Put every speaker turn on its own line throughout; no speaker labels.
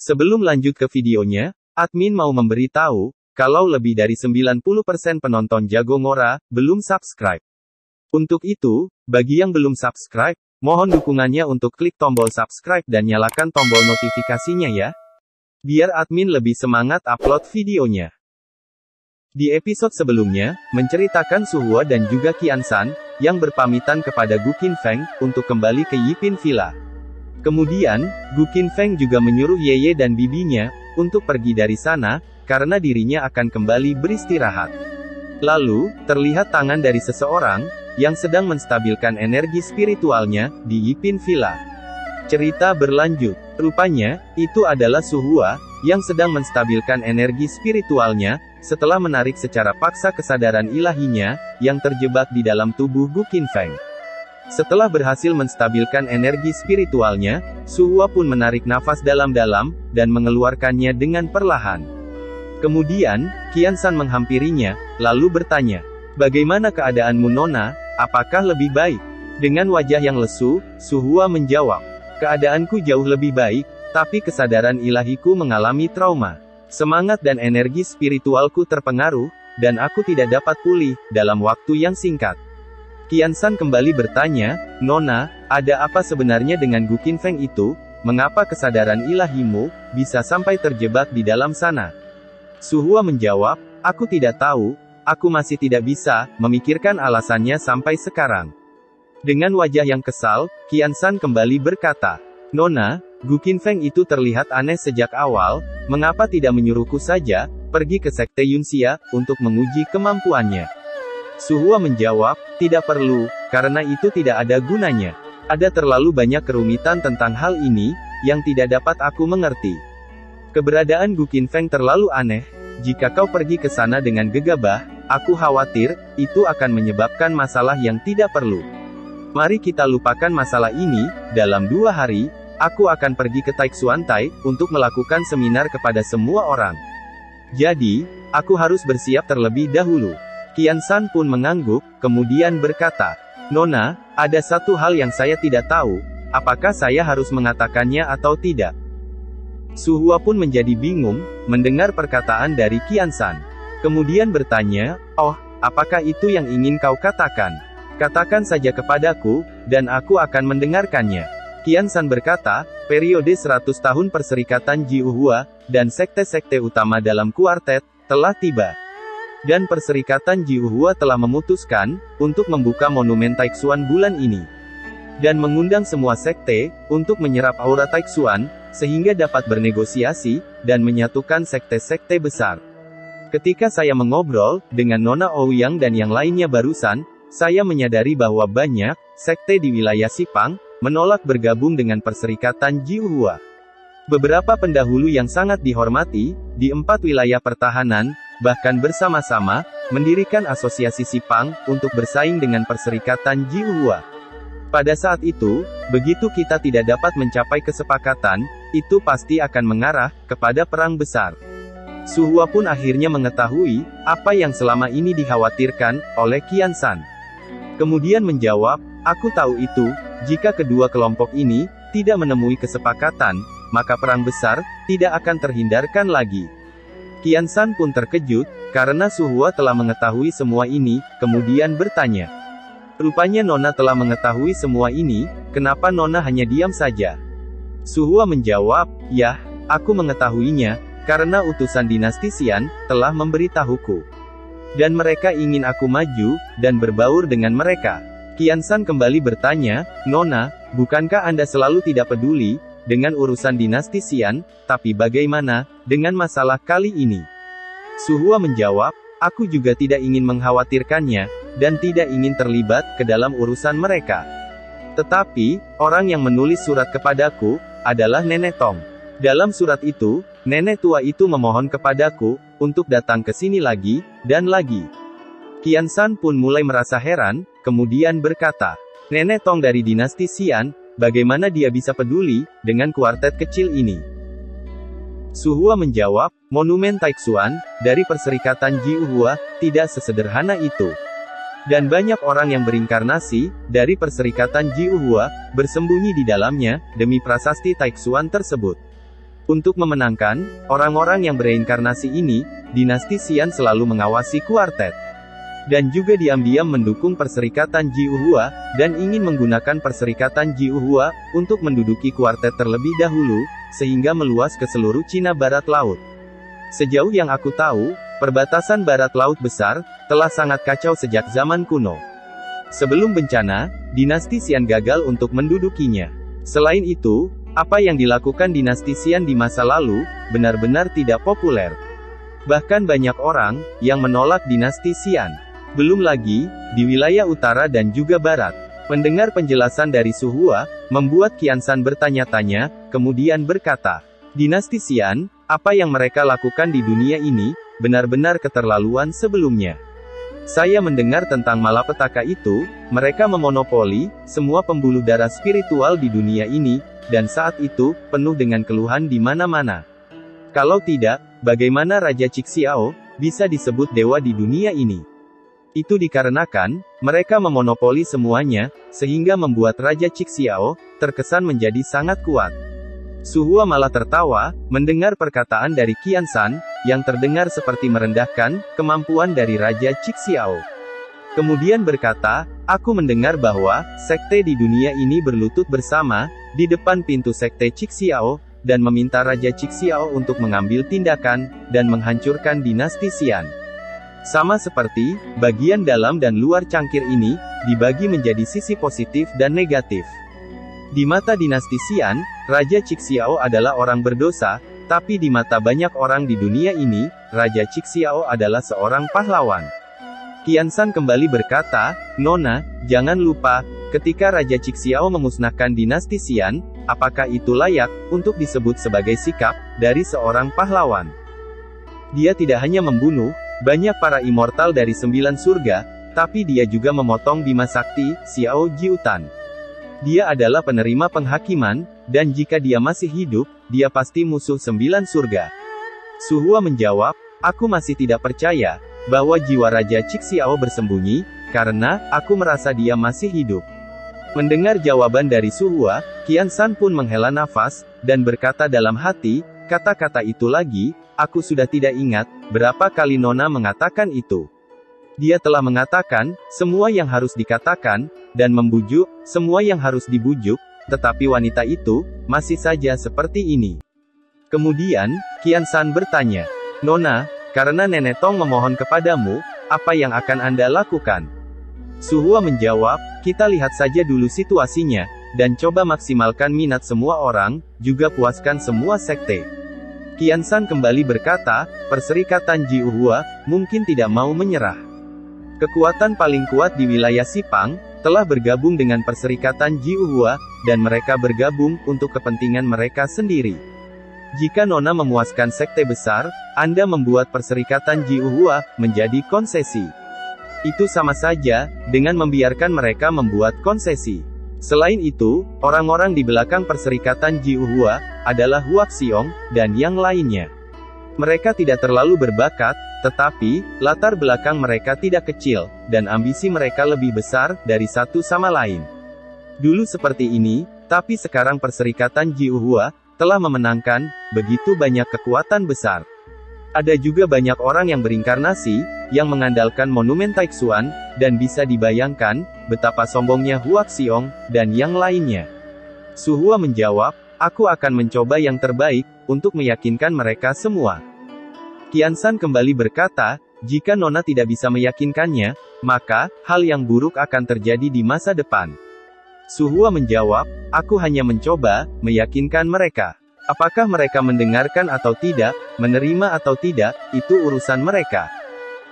Sebelum lanjut ke videonya, admin mau memberitahu, kalau lebih dari 90% penonton Jago Ngora, belum subscribe. Untuk itu, bagi yang belum subscribe, mohon dukungannya untuk klik tombol subscribe dan nyalakan tombol notifikasinya ya. Biar admin lebih semangat upload videonya. Di episode sebelumnya, menceritakan Suhua dan juga Qian San, yang berpamitan kepada Gu Qinfeng, untuk kembali ke Yipin Villa. Kemudian, Gu Qinfeng juga menyuruh Yeye dan bibinya, untuk pergi dari sana, karena dirinya akan kembali beristirahat. Lalu, terlihat tangan dari seseorang, yang sedang menstabilkan energi spiritualnya, di Yipin Villa. Cerita berlanjut. Rupanya, itu adalah Suhua, yang sedang menstabilkan energi spiritualnya, setelah menarik secara paksa kesadaran ilahinya, yang terjebak di dalam tubuh Gu Qinfeng. Setelah berhasil menstabilkan energi spiritualnya, Suhua pun menarik nafas dalam-dalam, dan mengeluarkannya dengan perlahan. Kemudian, Qian San menghampirinya, lalu bertanya, "Bagaimana keadaanmu Nona, apakah lebih baik?" Dengan wajah yang lesu, Suhua menjawab, "Keadaanku jauh lebih baik, tapi kesadaran ilahiku mengalami trauma. Semangat dan energi spiritualku terpengaruh, dan aku tidak dapat pulih, dalam waktu yang singkat." Qian San kembali bertanya, "Nona, ada apa sebenarnya dengan Gu Qinfeng itu? Mengapa kesadaran ilahimu, bisa sampai terjebak di dalam sana?" Suhua menjawab, "Aku tidak tahu, aku masih tidak bisa, memikirkan alasannya sampai sekarang." Dengan wajah yang kesal, Qian San kembali berkata, "Nona, Gu Qinfeng itu terlihat aneh sejak awal, mengapa tidak menyuruhku saja, pergi ke Sekte Yunxia, untuk menguji kemampuannya?" Suhua menjawab, "Tidak perlu, karena itu tidak ada gunanya. Ada terlalu banyak kerumitan tentang hal ini, yang tidak dapat aku mengerti. Keberadaan Gu Qinfeng terlalu aneh, jika kau pergi ke sana dengan gegabah, aku khawatir, itu akan menyebabkan masalah yang tidak perlu. Mari kita lupakan masalah ini, dalam 2 hari, aku akan pergi ke Taixuantai, untuk melakukan seminar kepada semua orang. Jadi, aku harus bersiap terlebih dahulu." Qian San pun mengangguk, kemudian berkata, "Nona, ada satu hal yang saya tidak tahu, apakah saya harus mengatakannya atau tidak?" Suhua pun menjadi bingung, mendengar perkataan dari Qian San. Kemudian bertanya, "Oh, apakah itu yang ingin kau katakan? Katakan saja kepadaku, dan aku akan mendengarkannya." Qian San berkata, "Periode 100 tahun Perserikatan Jiuhua, dan sekte-sekte utama dalam kuartet, telah tiba. Dan Perserikatan Jiuhua telah memutuskan, untuk membuka monumen Taixuan bulan ini. Dan mengundang semua sekte, untuk menyerap aura Taixuan, sehingga dapat bernegosiasi, dan menyatukan sekte-sekte besar. Ketika saya mengobrol, dengan Nona Ouyang dan yang lainnya barusan, saya menyadari bahwa banyak sekte di wilayah Sipang menolak bergabung dengan Perserikatan Jiuhua. Beberapa pendahulu yang sangat dihormati di 4 wilayah pertahanan, bahkan bersama-sama mendirikan asosiasi Sipang untuk bersaing dengan Perserikatan Jiuhua. Pada saat itu, begitu kita tidak dapat mencapai kesepakatan, itu pasti akan mengarah kepada perang besar." Suhua pun akhirnya mengetahui apa yang selama ini dikhawatirkan oleh Qian San. Kemudian menjawab, "Aku tahu itu, jika kedua kelompok ini tidak menemui kesepakatan, maka perang besar tidak akan terhindarkan lagi." Qian San pun terkejut, karena Suhua telah mengetahui semua ini, kemudian bertanya, "Rupanya Nona telah mengetahui semua ini, kenapa Nona hanya diam saja?" Suhua menjawab, "Yah, aku mengetahuinya, karena utusan dinasti Xian telah memberitahuku. Dan mereka ingin aku maju, dan berbaur dengan mereka." Qian San kembali bertanya, "Nona, bukankah Anda selalu tidak peduli dengan urusan dinasti Xian, tapi bagaimana dengan masalah kali ini?" Suhua menjawab, "Aku juga tidak ingin mengkhawatirkannya, dan tidak ingin terlibat ke dalam urusan mereka. Tetapi, orang yang menulis surat kepadaku, adalah Nenek Tong. Dalam surat itu, nenek tua itu memohon kepadaku, untuk datang ke sini lagi, dan lagi." Qian San pun mulai merasa heran, kemudian berkata, "Nenek Tong dari dinasti Xian, bagaimana dia bisa peduli dengan kuartet kecil ini?" Suhua menjawab, "Monumen Taixuan, dari Perserikatan Jiuhua, tidak sesederhana itu. Dan banyak orang yang berinkarnasi, dari Perserikatan Jiuhua, bersembunyi di dalamnya, demi prasasti Taixuan tersebut. Untuk memenangkan orang-orang yang bereinkarnasi ini, dinasti Xian selalu mengawasi kuartet. Dan juga diam-diam mendukung perserikatan Jiuhua, dan ingin menggunakan perserikatan Jiuhua untuk menduduki kuartet terlebih dahulu, sehingga meluas ke seluruh Cina Barat Laut. Sejauh yang aku tahu, perbatasan Barat Laut Besar telah sangat kacau sejak zaman kuno. Sebelum bencana, dinasti Xian gagal untuk mendudukinya. Selain itu, apa yang dilakukan dinasti Xian di masa lalu benar-benar tidak populer. Bahkan banyak orang yang menolak dinasti Xian. Belum lagi, di wilayah utara dan juga barat. Mendengar penjelasan dari Su Hua, membuat Qian Shan bertanya-tanya, kemudian berkata, dinasti Xian, apa yang mereka lakukan di dunia ini, benar-benar keterlaluan sebelumnya. Saya mendengar tentang malapetaka itu, mereka memonopoli semua pembuluh darah spiritual di dunia ini, dan saat itu, penuh dengan keluhan di mana-mana. Kalau tidak, bagaimana Raja Cixiao bisa disebut dewa di dunia ini? Itu dikarenakan, mereka memonopoli semuanya, sehingga membuat Raja Cixiao terkesan menjadi sangat kuat. Su Hua malah tertawa, mendengar perkataan dari Qian Shan, yang terdengar seperti merendahkan kemampuan dari Raja Cixiao. Kemudian berkata, aku mendengar bahwa sekte di dunia ini berlutut bersama di depan pintu sekte Cixiao, dan meminta Raja Cixiao untuk mengambil tindakan dan menghancurkan dinasti Xian. Sama seperti, bagian dalam dan luar cangkir ini, dibagi menjadi sisi positif dan negatif. Di mata dinasti Xian, Raja Cixiao adalah orang berdosa, tapi di mata banyak orang di dunia ini, Raja Cixiao adalah seorang pahlawan. Qian Shan kembali berkata, Nona, jangan lupa, ketika Raja Cixiao memusnahkan dinasti Xian, apakah itu layak untuk disebut sebagai sikap dari seorang pahlawan? Dia tidak hanya membunuh banyak para immortal dari 9 surga, tapi dia juga memotong Bima Sakti, Xiao Jiutan. Dia adalah penerima penghakiman, dan jika dia masih hidup, dia pasti musuh 9 surga. Su Hua menjawab, aku masih tidak percaya bahwa jiwa Raja Cixiao bersembunyi, karena aku merasa dia masih hidup. Mendengar jawaban dari Su Hua, Qian Shan pun menghela nafas, dan berkata dalam hati, kata-kata itu lagi, aku sudah tidak ingat berapa kali Nona mengatakan itu. Dia telah mengatakan semua yang harus dikatakan, dan membujuk semua yang harus dibujuk, tetapi wanita itu masih saja seperti ini. Kemudian, Qian Shan bertanya, Nona, karena Nenek Tong memohon kepadamu, apa yang akan Anda lakukan? Su Hua menjawab, kita lihat saja dulu situasinya, dan coba maksimalkan minat semua orang, juga puaskan semua sekte. Qian Shan kembali berkata, perserikatan Jiuhua mungkin tidak mau menyerah. Kekuatan paling kuat di wilayah Xipang telah bergabung dengan perserikatan Jiuhua, dan mereka bergabung untuk kepentingan mereka sendiri. Jika Nona memuaskan sekte besar, Anda membuat perserikatan Jiuhua menjadi konsesi. Itu sama saja dengan membiarkan mereka membuat konsesi. Selain itu, orang-orang di belakang perserikatan Jiuhua adalah Huaxiong dan yang lainnya. Mereka tidak terlalu berbakat, tetapi latar belakang mereka tidak kecil, dan ambisi mereka lebih besar dari satu sama lain. Dulu seperti ini, tapi sekarang perserikatan Jiuhua telah memenangkan begitu banyak kekuatan besar. Ada juga banyak orang yang berinkarnasi, yang mengandalkan monumen Taixuan, dan bisa dibayangkan betapa sombongnya Huaxiong dan yang lainnya. Su Hua menjawab, aku akan mencoba yang terbaik untuk meyakinkan mereka semua. Qian Shan kembali berkata, jika Nona tidak bisa meyakinkannya, maka hal yang buruk akan terjadi di masa depan. Su Hua menjawab, aku hanya mencoba meyakinkan mereka. Apakah mereka mendengarkan atau tidak, menerima atau tidak, itu urusan mereka.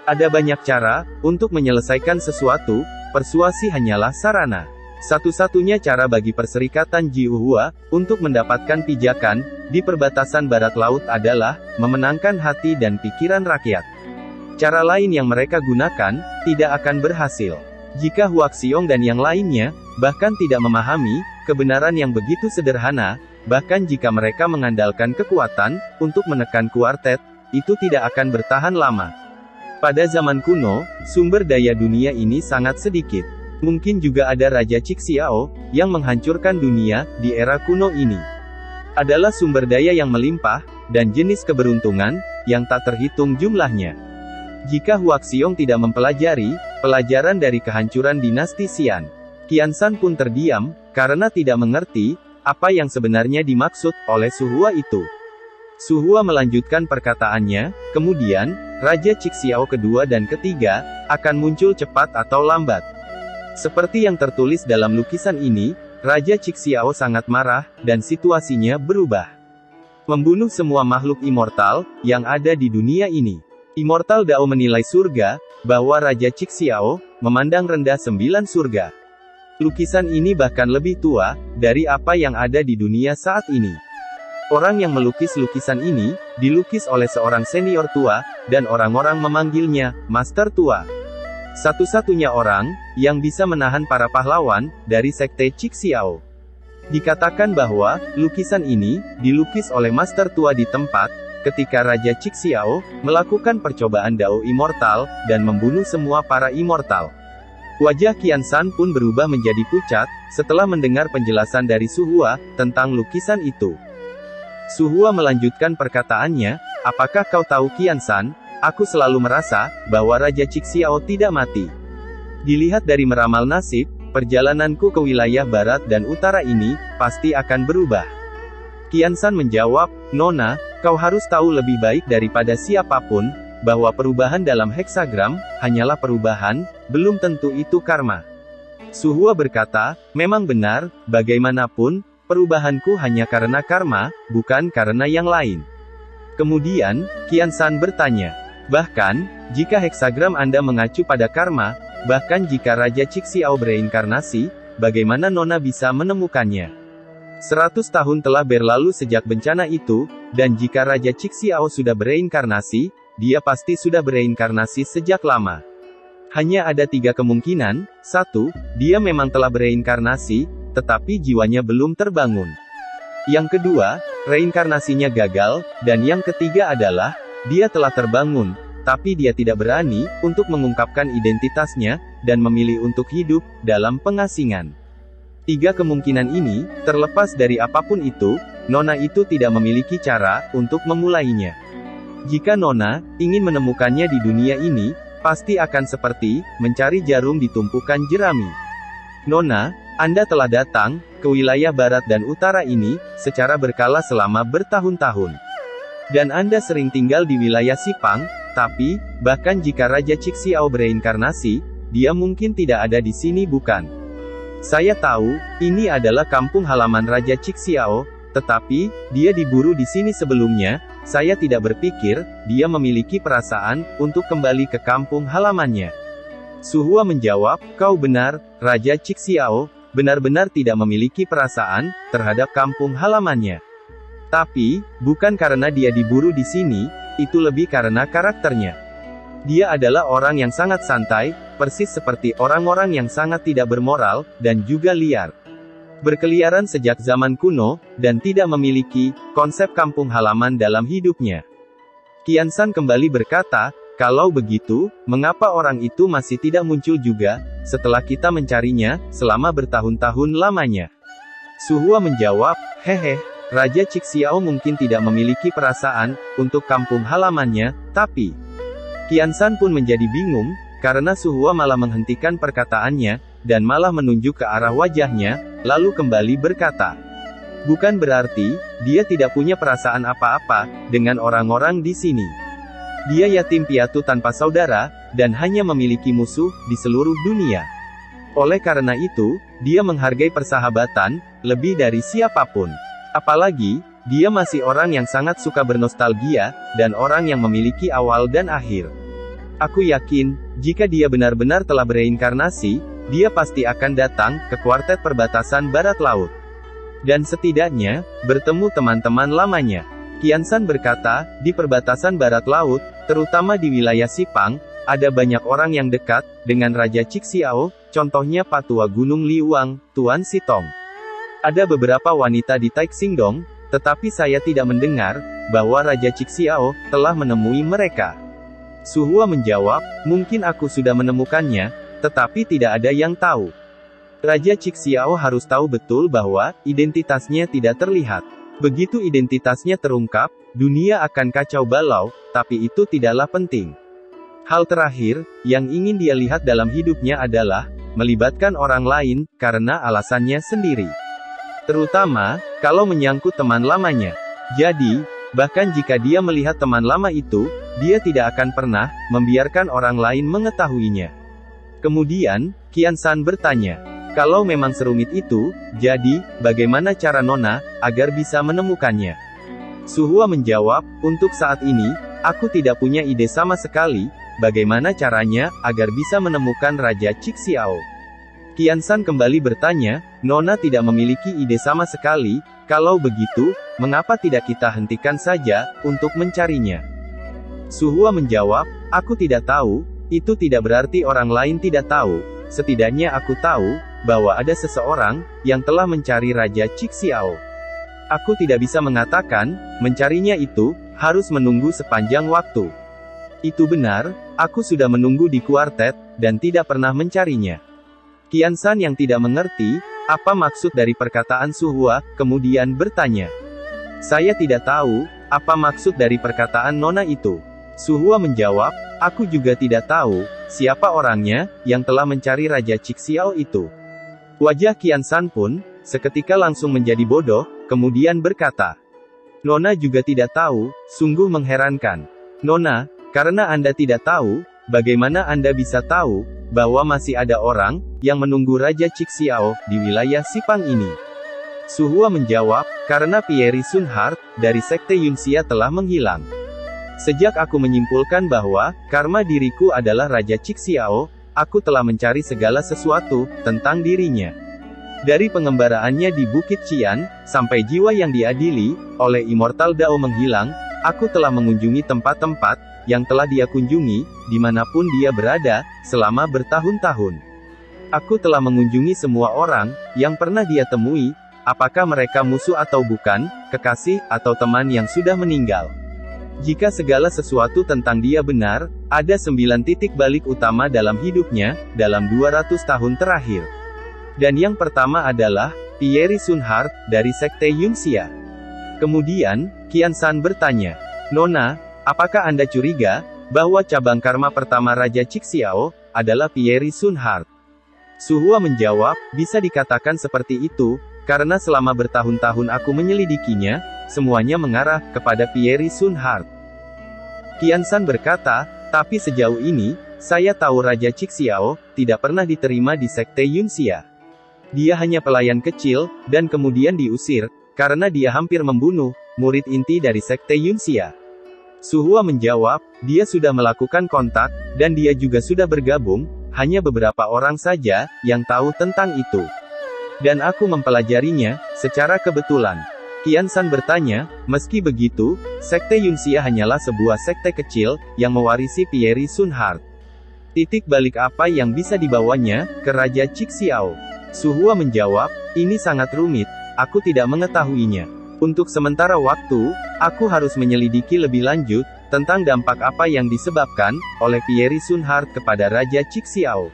Ada banyak cara untuk menyelesaikan sesuatu, persuasi hanyalah sarana. Satu-satunya cara bagi perserikatan Jiuhua untuk mendapatkan pijakan di perbatasan barat laut adalah memenangkan hati dan pikiran rakyat. Cara lain yang mereka gunakan tidak akan berhasil. Jika Huaxiong dan yang lainnya bahkan tidak memahami kebenaran yang begitu sederhana, bahkan jika mereka mengandalkan kekuatan untuk menekan kuartet, itu tidak akan bertahan lama. Pada zaman kuno, sumber daya dunia ini sangat sedikit. Mungkin juga ada Raja Cixiao yang menghancurkan dunia di era kuno ini. adalah sumber daya yang melimpah, dan jenis keberuntungan, yang tak terhitung jumlahnya. Jika Huaxiong tidak mempelajari pelajaran dari kehancuran dinasti Xian, Qiansan pun terdiam, karena tidak mengerti apa yang sebenarnya dimaksud oleh Su Hua itu. Su Hua melanjutkan perkataannya, kemudian, Raja Cixiao kedua dan ketiga, akan muncul cepat atau lambat. Seperti yang tertulis dalam lukisan ini, Raja Cixiao sangat marah, dan situasinya berubah. Membunuh semua makhluk immortal, yang ada di dunia ini. Immortal Dao menilai surga, bahwa Raja Cixiao, memandang rendah 9 surga. Lukisan ini bahkan lebih tua, dari apa yang ada di dunia saat ini. Orang yang melukis lukisan ini, dilukis oleh seorang senior tua, dan orang-orang memanggilnya, Master Tua. Satu-satunya orang, yang bisa menahan para pahlawan, dari sekte Cixiao. Dikatakan bahwa, lukisan ini, dilukis oleh Master Tua di tempat, ketika Raja Cixiao, melakukan percobaan Dao Immortal, dan membunuh semua para Immortal. Wajah Qiansan pun berubah menjadi pucat, setelah mendengar penjelasan dari Su Hua, tentang lukisan itu. Su Hua melanjutkan perkataannya, apakah kau tahu Qiansan? Aku selalu merasa, bahwa Raja Cixiao tidak mati. Dilihat dari meramal nasib, perjalananku ke wilayah barat dan utara ini, pasti akan berubah. Qiansan menjawab, Nona, kau harus tahu lebih baik daripada siapapun, bahwa perubahan dalam heksagram, hanyalah perubahan, belum tentu itu karma. Su Hua berkata, memang benar, bagaimanapun, perubahanku hanya karena karma, bukan karena yang lain. Kemudian, Qiansan bertanya, bahkan, jika heksagram Anda mengacu pada karma, bahkan jika Raja Cixiao bereinkarnasi, bagaimana Nona bisa menemukannya? 100 tahun telah berlalu sejak bencana itu, dan jika Raja Cixiao sudah bereinkarnasi, dia pasti sudah bereinkarnasi sejak lama. Hanya ada 3 kemungkinan, 1, dia memang telah bereinkarnasi, tetapi jiwanya belum terbangun. Yang kedua, reinkarnasinya gagal, dan yang ketiga adalah, dia telah terbangun, tapi dia tidak berani untuk mengungkapkan identitasnya, dan memilih untuk hidup dalam pengasingan. 3 kemungkinan ini, terlepas dari apapun itu, Nona itu tidak memiliki cara untuk memulainya. Jika Nona ingin menemukannya di dunia ini, pasti akan seperti mencari jarum di tumpukan jerami. Nona, Anda telah datang ke wilayah barat dan utara ini secara berkala selama bertahun-tahun. Dan Anda sering tinggal di wilayah Xipang, tapi, bahkan jika Raja Cixiao bereinkarnasi, dia mungkin tidak ada di sini bukan? Saya tahu, ini adalah kampung halaman Raja Cixiao, tetapi, dia diburu di sini sebelumnya, saya tidak berpikir, dia memiliki perasaan, untuk kembali ke kampung halamannya. Su Hua menjawab, kau benar, Raja Cixiao, benar-benar tidak memiliki perasaan, terhadap kampung halamannya. Tapi, bukan karena dia diburu di sini, itu lebih karena karakternya. Dia adalah orang yang sangat santai, persis seperti orang-orang yang sangat tidak bermoral, dan juga liar. Berkeliaran sejak zaman kuno, dan tidak memiliki konsep kampung halaman dalam hidupnya. Qiansan kembali berkata, kalau begitu, mengapa orang itu masih tidak muncul juga, setelah kita mencarinya, selama bertahun-tahun lamanya? Su Hua menjawab, hehe, Raja Cixiao mungkin tidak memiliki perasaan untuk kampung halamannya, tapi... Qiansan pun menjadi bingung, karena Su Hua malah menghentikan perkataannya, dan malah menunjuk ke arah wajahnya, lalu kembali berkata, bukan berarti, dia tidak punya perasaan apa-apa, dengan orang-orang di sini. Dia yatim piatu tanpa saudara, dan hanya memiliki musuh, di seluruh dunia. Oleh karena itu, dia menghargai persahabatan, lebih dari siapapun. Apalagi, dia masih orang yang sangat suka bernostalgia, dan orang yang memiliki awal dan akhir. Aku yakin, jika dia benar-benar telah bereinkarnasi, dia pasti akan datang ke kuartet perbatasan barat laut. Dan setidaknya, bertemu teman-teman lamanya. Qiansan berkata, di perbatasan barat laut, terutama di wilayah Xipang, ada banyak orang yang dekat dengan Raja Cixiao, contohnya Patua Gunung Liuang, Tuan Sitong. Ada beberapa wanita di Taixingdong, tetapi saya tidak mendengar bahwa Raja Cixiao telah menemui mereka. Su Hua menjawab, mungkin aku sudah menemukannya, tetapi tidak ada yang tahu. Raja Cixiao harus tahu betul bahwa identitasnya tidak terlihat. Begitu identitasnya terungkap, dunia akan kacau balau, tapi itu tidaklah penting. Hal terakhir, yang ingin dia lihat dalam hidupnya adalah, melibatkan orang lain, karena alasannya sendiri. Terutama, kalau menyangkut teman lamanya. Jadi, bahkan jika dia melihat teman lama itu, dia tidak akan pernah, membiarkan orang lain mengetahuinya. Kemudian, Qian Shan bertanya, kalau memang serumit itu, jadi, bagaimana cara Nona, agar bisa menemukannya? Su Hua menjawab, untuk saat ini, aku tidak punya ide sama sekali, bagaimana caranya, agar bisa menemukan Raja Cixiao. Qian Shan kembali bertanya, Nona tidak memiliki ide sama sekali, kalau begitu, mengapa tidak kita hentikan saja, untuk mencarinya? Su Hua menjawab, aku tidak tahu, itu tidak berarti orang lain tidak tahu, setidaknya aku tahu, bahwa ada seseorang, yang telah mencari Raja Cixiao. Aku tidak bisa mengatakan, mencarinya itu, harus menunggu sepanjang waktu. Itu benar, aku sudah menunggu di kuartet, dan tidak pernah mencarinya. Qian Shan yang tidak mengerti, apa maksud dari perkataan Su Hua, kemudian bertanya. Saya tidak tahu, apa maksud dari perkataan Nona itu. Su Hua menjawab, aku juga tidak tahu, siapa orangnya, yang telah mencari Raja Cixiao itu. Wajah Qian Shan pun, seketika langsung menjadi bodoh, kemudian berkata. Nona juga tidak tahu, sungguh mengherankan. Nona, karena Anda tidak tahu, bagaimana Anda bisa tahu, bahwa masih ada orang, yang menunggu Raja Cixiao, di wilayah Sipang ini? Su Hua menjawab, karena Pierre Sun Heart, dari Sekte Yunxia telah menghilang. Sejak aku menyimpulkan bahwa, karma diriku adalah Raja Cixiao, aku telah mencari segala sesuatu, tentang dirinya. Dari pengembaraannya di Bukit Qian, sampai jiwa yang diadili, oleh Immortal Dao menghilang, aku telah mengunjungi tempat-tempat, yang telah dia kunjungi, dimanapun dia berada, selama bertahun-tahun. Aku telah mengunjungi semua orang, yang pernah dia temui, apakah mereka musuh atau bukan, kekasih, atau teman yang sudah meninggal. Jika segala sesuatu tentang dia benar, ada 9 titik balik utama dalam hidupnya, dalam 200 tahun terakhir. Dan yang pertama adalah, Pierre Sun Heart, dari Sekte Yunxia. Kemudian, Qian Shan bertanya, Nona, apakah Anda curiga, bahwa cabang karma pertama Raja Cixiao, adalah Pierre Sun Heart? Su Hua menjawab, bisa dikatakan seperti itu, karena selama bertahun-tahun aku menyelidikinya, semuanya mengarah kepada Pierre Sun Heart. Qian Shan berkata, tapi sejauh ini, saya tahu Raja Cixiao, tidak pernah diterima di Sekte Yunxia. Dia hanya pelayan kecil, dan kemudian diusir, karena dia hampir membunuh, murid inti dari Sekte Yunxia. Su Hua menjawab, dia sudah melakukan kontak, dan dia juga sudah bergabung, hanya beberapa orang saja, yang tahu tentang itu. Dan aku mempelajarinya, secara kebetulan. Qian Shan bertanya, meski begitu, Sekte Yunxia hanyalah sebuah sekte kecil, yang mewarisi Pierre Sun Heart. Titik balik apa yang bisa dibawanya, ke Raja Cixiao? Su Hua menjawab, ini sangat rumit, aku tidak mengetahuinya. Untuk sementara waktu, aku harus menyelidiki lebih lanjut, tentang dampak apa yang disebabkan, oleh Pierre Sun Heart kepada Raja Cixiao.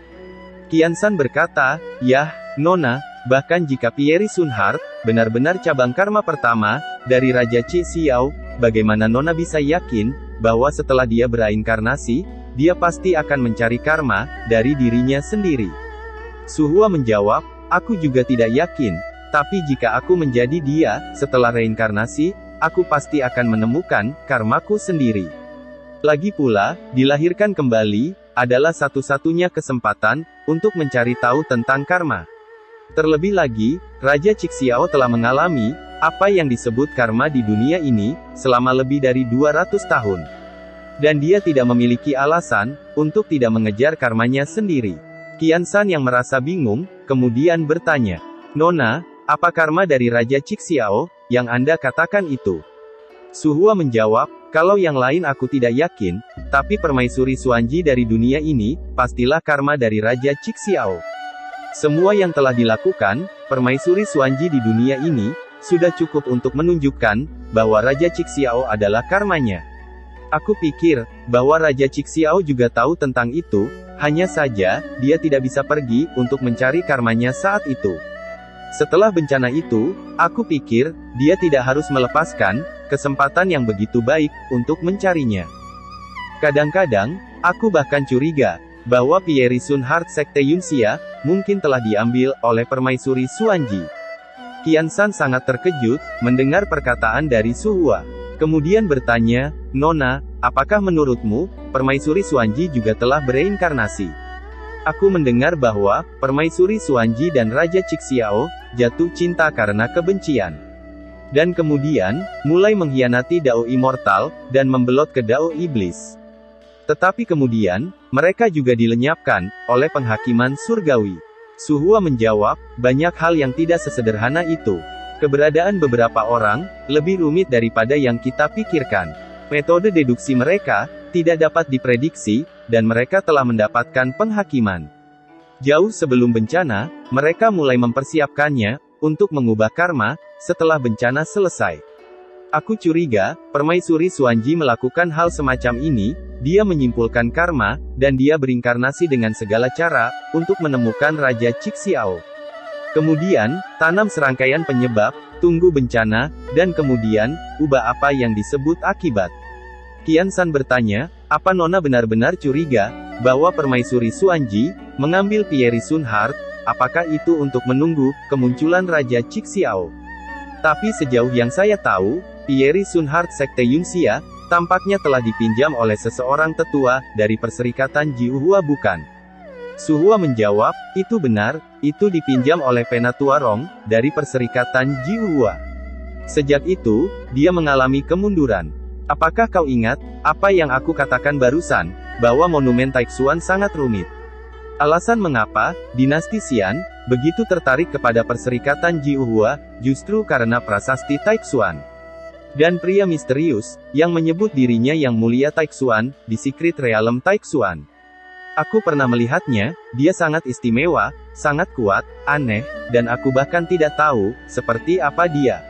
Qian Shan berkata, yah, Nona, bahkan jika Pierre Sun Heart, benar-benar cabang karma pertama, dari Raja Cixiao, bagaimana Nona bisa yakin, bahwa setelah dia bereinkarnasi, dia pasti akan mencari karma, dari dirinya sendiri. Su Hua menjawab, aku juga tidak yakin, tapi jika aku menjadi dia, setelah reinkarnasi, aku pasti akan menemukan, karmaku sendiri. Lagi pula, dilahirkan kembali, adalah satu-satunya kesempatan, untuk mencari tahu tentang karma. Terlebih lagi, Raja Cixiao telah mengalami, apa yang disebut karma di dunia ini, selama lebih dari 200 tahun. Dan dia tidak memiliki alasan, untuk tidak mengejar karmanya sendiri. Qian Shan yang merasa bingung, kemudian bertanya, Nona, apa karma dari Raja Cixiao, yang Anda katakan itu? Su Hua menjawab, kalau yang lain aku tidak yakin, tapi permaisuri Xuanji dari dunia ini, pastilah karma dari Raja Cixiao. Semua yang telah dilakukan, permaisuri Xuanji di dunia ini, sudah cukup untuk menunjukkan, bahwa Raja Cixiao adalah karmanya. Aku pikir, bahwa Raja Cixiao juga tahu tentang itu, hanya saja, dia tidak bisa pergi, untuk mencari karmanya saat itu. Setelah bencana itu, aku pikir, dia tidak harus melepaskan kesempatan yang begitu baik untuk mencarinya. Kadang-kadang, aku bahkan curiga bahwa Pierre Sunhart Sekte Yunxia mungkin telah diambil oleh Permaisuri Xuanji. Qiansan sangat terkejut mendengar perkataan dari Su Hua. Kemudian bertanya, "Nona, apakah menurutmu, Permaisuri Xuanji juga telah bereinkarnasi?" Aku mendengar bahwa Permaisuri Xuanji dan Raja Cixiao jatuh cinta karena kebencian. Dan kemudian, mulai mengkhianati Dao Immortal, dan membelot ke Dao Iblis. Tetapi kemudian, mereka juga dilenyapkan oleh penghakiman surgawi. Su Hua menjawab, banyak hal yang tidak sesederhana itu. Keberadaan beberapa orang lebih rumit daripada yang kita pikirkan. Metode deduksi mereka tidak dapat diprediksi, dan mereka telah mendapatkan penghakiman. Jauh sebelum bencana, mereka mulai mempersiapkannya untuk mengubah karma setelah bencana selesai. Aku curiga, Permaisuri Xuanji melakukan hal semacam ini. Dia menyimpulkan karma, dan dia berinkarnasi dengan segala cara untuk menemukan Raja Cixiao. Kemudian, tanam serangkaian penyebab, tunggu bencana, dan kemudian, ubah apa yang disebut akibat. Qiansan bertanya, apa Nona benar-benar curiga bahwa Permaisuri Xuanji mengambil Pierre Sunhart? Apakah itu untuk menunggu kemunculan Raja Cixiao? Tapi sejauh yang saya tahu, Pierre Sunhart Sekte Yunxia tampaknya telah dipinjam oleh seseorang tetua dari Perserikatan Jiuhua, bukan? Su Hua menjawab, itu benar, itu dipinjam oleh Penatua Rong dari Perserikatan Jiuhua. Sejak itu, dia mengalami kemunduran. Apakah kau ingat apa yang aku katakan barusan, bahwa monumen Taixuan sangat rumit? Alasan mengapa dinasti Xian begitu tertarik kepada Perserikatan Jiuhua, justru karena prasasti Taixuan. Dan pria misterius yang menyebut dirinya Yang Mulia Taixuan di Secret Realm Taixuan. Aku pernah melihatnya, dia sangat istimewa, sangat kuat, aneh, dan aku bahkan tidak tahu seperti apa dia.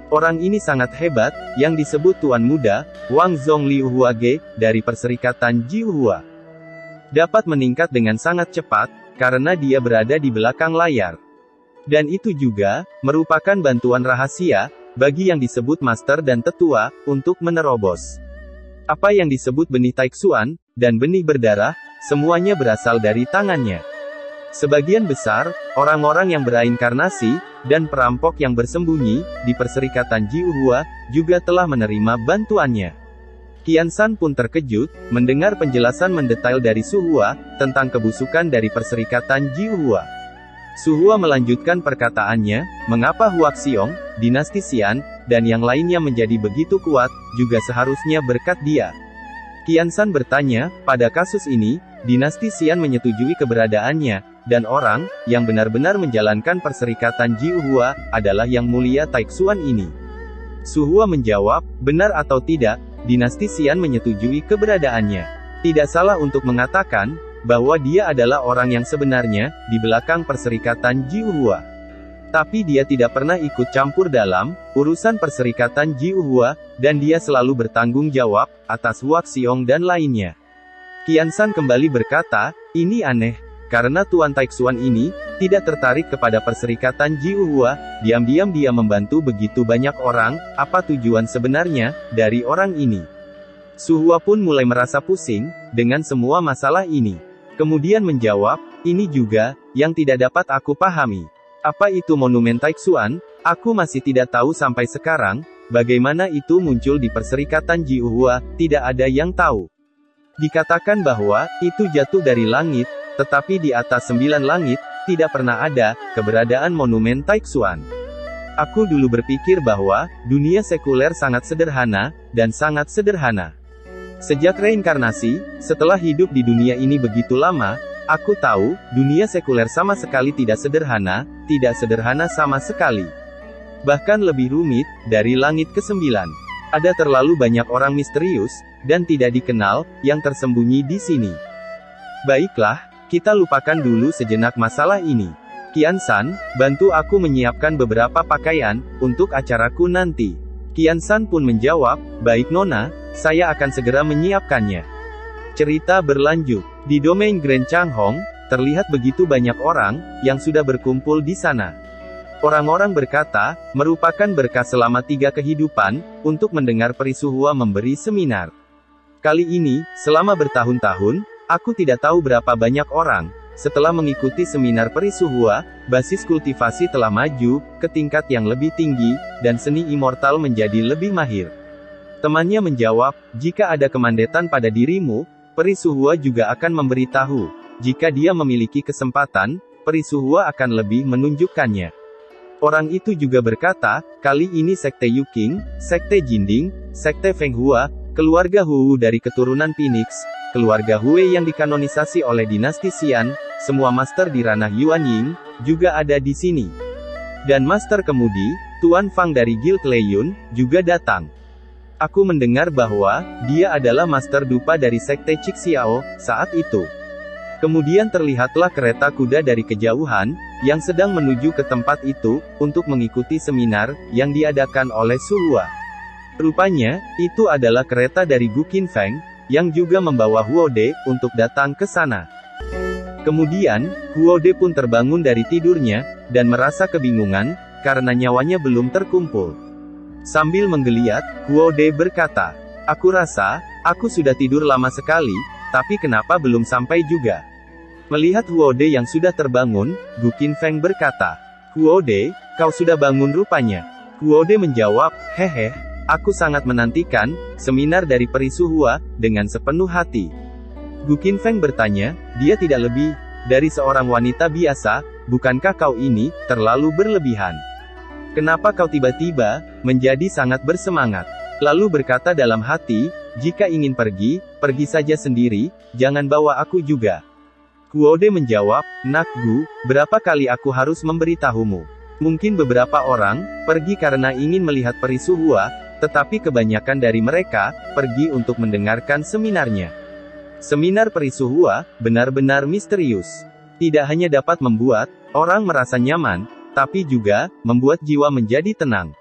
Orang ini sangat hebat, yang disebut Tuan Muda, Wang Zongliuhuage, dari Perserikatan Jiuhua. Dapat meningkat dengan sangat cepat, karena dia berada di belakang layar. Dan itu juga, merupakan bantuan rahasia, bagi yang disebut Master dan Tetua, untuk menerobos. Apa yang disebut benih Taixuan, dan benih berdarah, semuanya berasal dari tangannya. Sebagian besar, orang-orang yang bereinkarnasi, dan perampok yang bersembunyi di Perserikatan Jiuhua, juga telah menerima bantuannya. Qiansan pun terkejut, mendengar penjelasan mendetail dari Su Hua, tentang kebusukan dari Perserikatan Jiuhua. Su Hua melanjutkan perkataannya, mengapa Huaxiong, dinasti Xian, dan yang lainnya menjadi begitu kuat, juga seharusnya berkat dia. Qiansan bertanya, pada kasus ini, dinasti Xian menyetujui keberadaannya, dan orang yang benar-benar menjalankan Perserikatan Jiuhua adalah Yang Mulia Taixuan ini. Su Hua menjawab, benar atau tidak, dinasti Xian menyetujui keberadaannya. Tidak salah untuk mengatakan bahwa dia adalah orang yang sebenarnya di belakang Perserikatan Jiuhua. Tapi dia tidak pernah ikut campur dalam urusan Perserikatan Jiuhua, dan dia selalu bertanggung jawab atas Huaxiong dan lainnya. Qiansan kembali berkata, ini aneh, karena Tuan Taixuan ini tidak tertarik kepada Perserikatan Jiuhua, diam-diam dia membantu begitu banyak orang, apa tujuan sebenarnya dari orang ini? Su Hua pun mulai merasa pusing dengan semua masalah ini. Kemudian menjawab, ini juga yang tidak dapat aku pahami. Apa itu monumen Taixuan? Aku masih tidak tahu sampai sekarang, bagaimana itu muncul di Perserikatan Jiuhua, tidak ada yang tahu. Dikatakan bahwa itu jatuh dari langit, tetapi di atas 9 langit, tidak pernah ada keberadaan monumen Taixuan. Aku dulu berpikir bahwa dunia sekuler sangat sederhana, dan sangat sederhana. Sejak reinkarnasi, setelah hidup di dunia ini begitu lama, aku tahu, dunia sekuler sama sekali tidak sederhana sama sekali. Bahkan lebih rumit dari langit ke-9. Ada terlalu banyak orang misterius, dan tidak dikenal, yang tersembunyi di sini. Baiklah, kita lupakan dulu sejenak masalah ini. Qiansan, bantu aku menyiapkan beberapa pakaian untuk acaraku nanti. Qiansan pun menjawab, baik Nona, saya akan segera menyiapkannya. Cerita berlanjut. Di domain Grand Changhong, terlihat begitu banyak orang yang sudah berkumpul di sana. Orang-orang berkata, merupakan berkah selama 3 kehidupan, untuk mendengar Peri Suhua memberi seminar. Kali ini, selama bertahun-tahun, aku tidak tahu berapa banyak orang, setelah mengikuti seminar Peri Suhua, basis kultivasi telah maju, ke tingkat yang lebih tinggi, dan seni immortal menjadi lebih mahir. Temannya menjawab, jika ada kemandetan pada dirimu, Peri Suhua juga akan memberitahu. Jika dia memiliki kesempatan, Peri Suhua akan lebih menunjukkannya. Orang itu juga berkata, kali ini Sekte Yuking, Sekte Jinding, Sekte Feng Hua, keluarga Hu dari keturunan Phoenix, keluarga Hui yang dikanonisasi oleh dinasti Xian, semua master di ranah Yuan Ying, juga ada di sini. Dan Master Kemudi, Tuan Fang dari Guild Leyun, juga datang. Aku mendengar bahwa, dia adalah Master Dupa dari Sekte Cixiao, saat itu. Kemudian terlihatlah kereta kuda dari kejauhan, yang sedang menuju ke tempat itu, untuk mengikuti seminar, yang diadakan oleh Suhua. Rupanya, itu adalah kereta dari Gu Qinfeng, yang juga membawa Huode, untuk datang ke sana. Kemudian, Huode pun terbangun dari tidurnya, dan merasa kebingungan, karena nyawanya belum terkumpul. Sambil menggeliat, Huode berkata, aku rasa, aku sudah tidur lama sekali, tapi kenapa belum sampai juga? Melihat Huode yang sudah terbangun, Gu Qinfeng berkata, Huode, kau sudah bangun rupanya. Huode menjawab, hehe, aku sangat menantikan seminar dari Peri Suhua, dengan sepenuh hati. Gu Qinfeng bertanya, dia tidak lebih dari seorang wanita biasa, bukankah kau ini terlalu berlebihan? Kenapa kau tiba-tiba menjadi sangat bersemangat? Lalu berkata dalam hati, jika ingin pergi, pergi saja sendiri, jangan bawa aku juga. Huode menjawab, Nak Gu, berapa kali aku harus memberitahumu? Mungkin beberapa orang pergi karena ingin melihat Peri Suhua, tetapi kebanyakan dari mereka pergi untuk mendengarkan seminarnya. Seminar Peri Suhua benar-benar misterius. Tidak hanya dapat membuat orang merasa nyaman, tapi juga membuat jiwa menjadi tenang.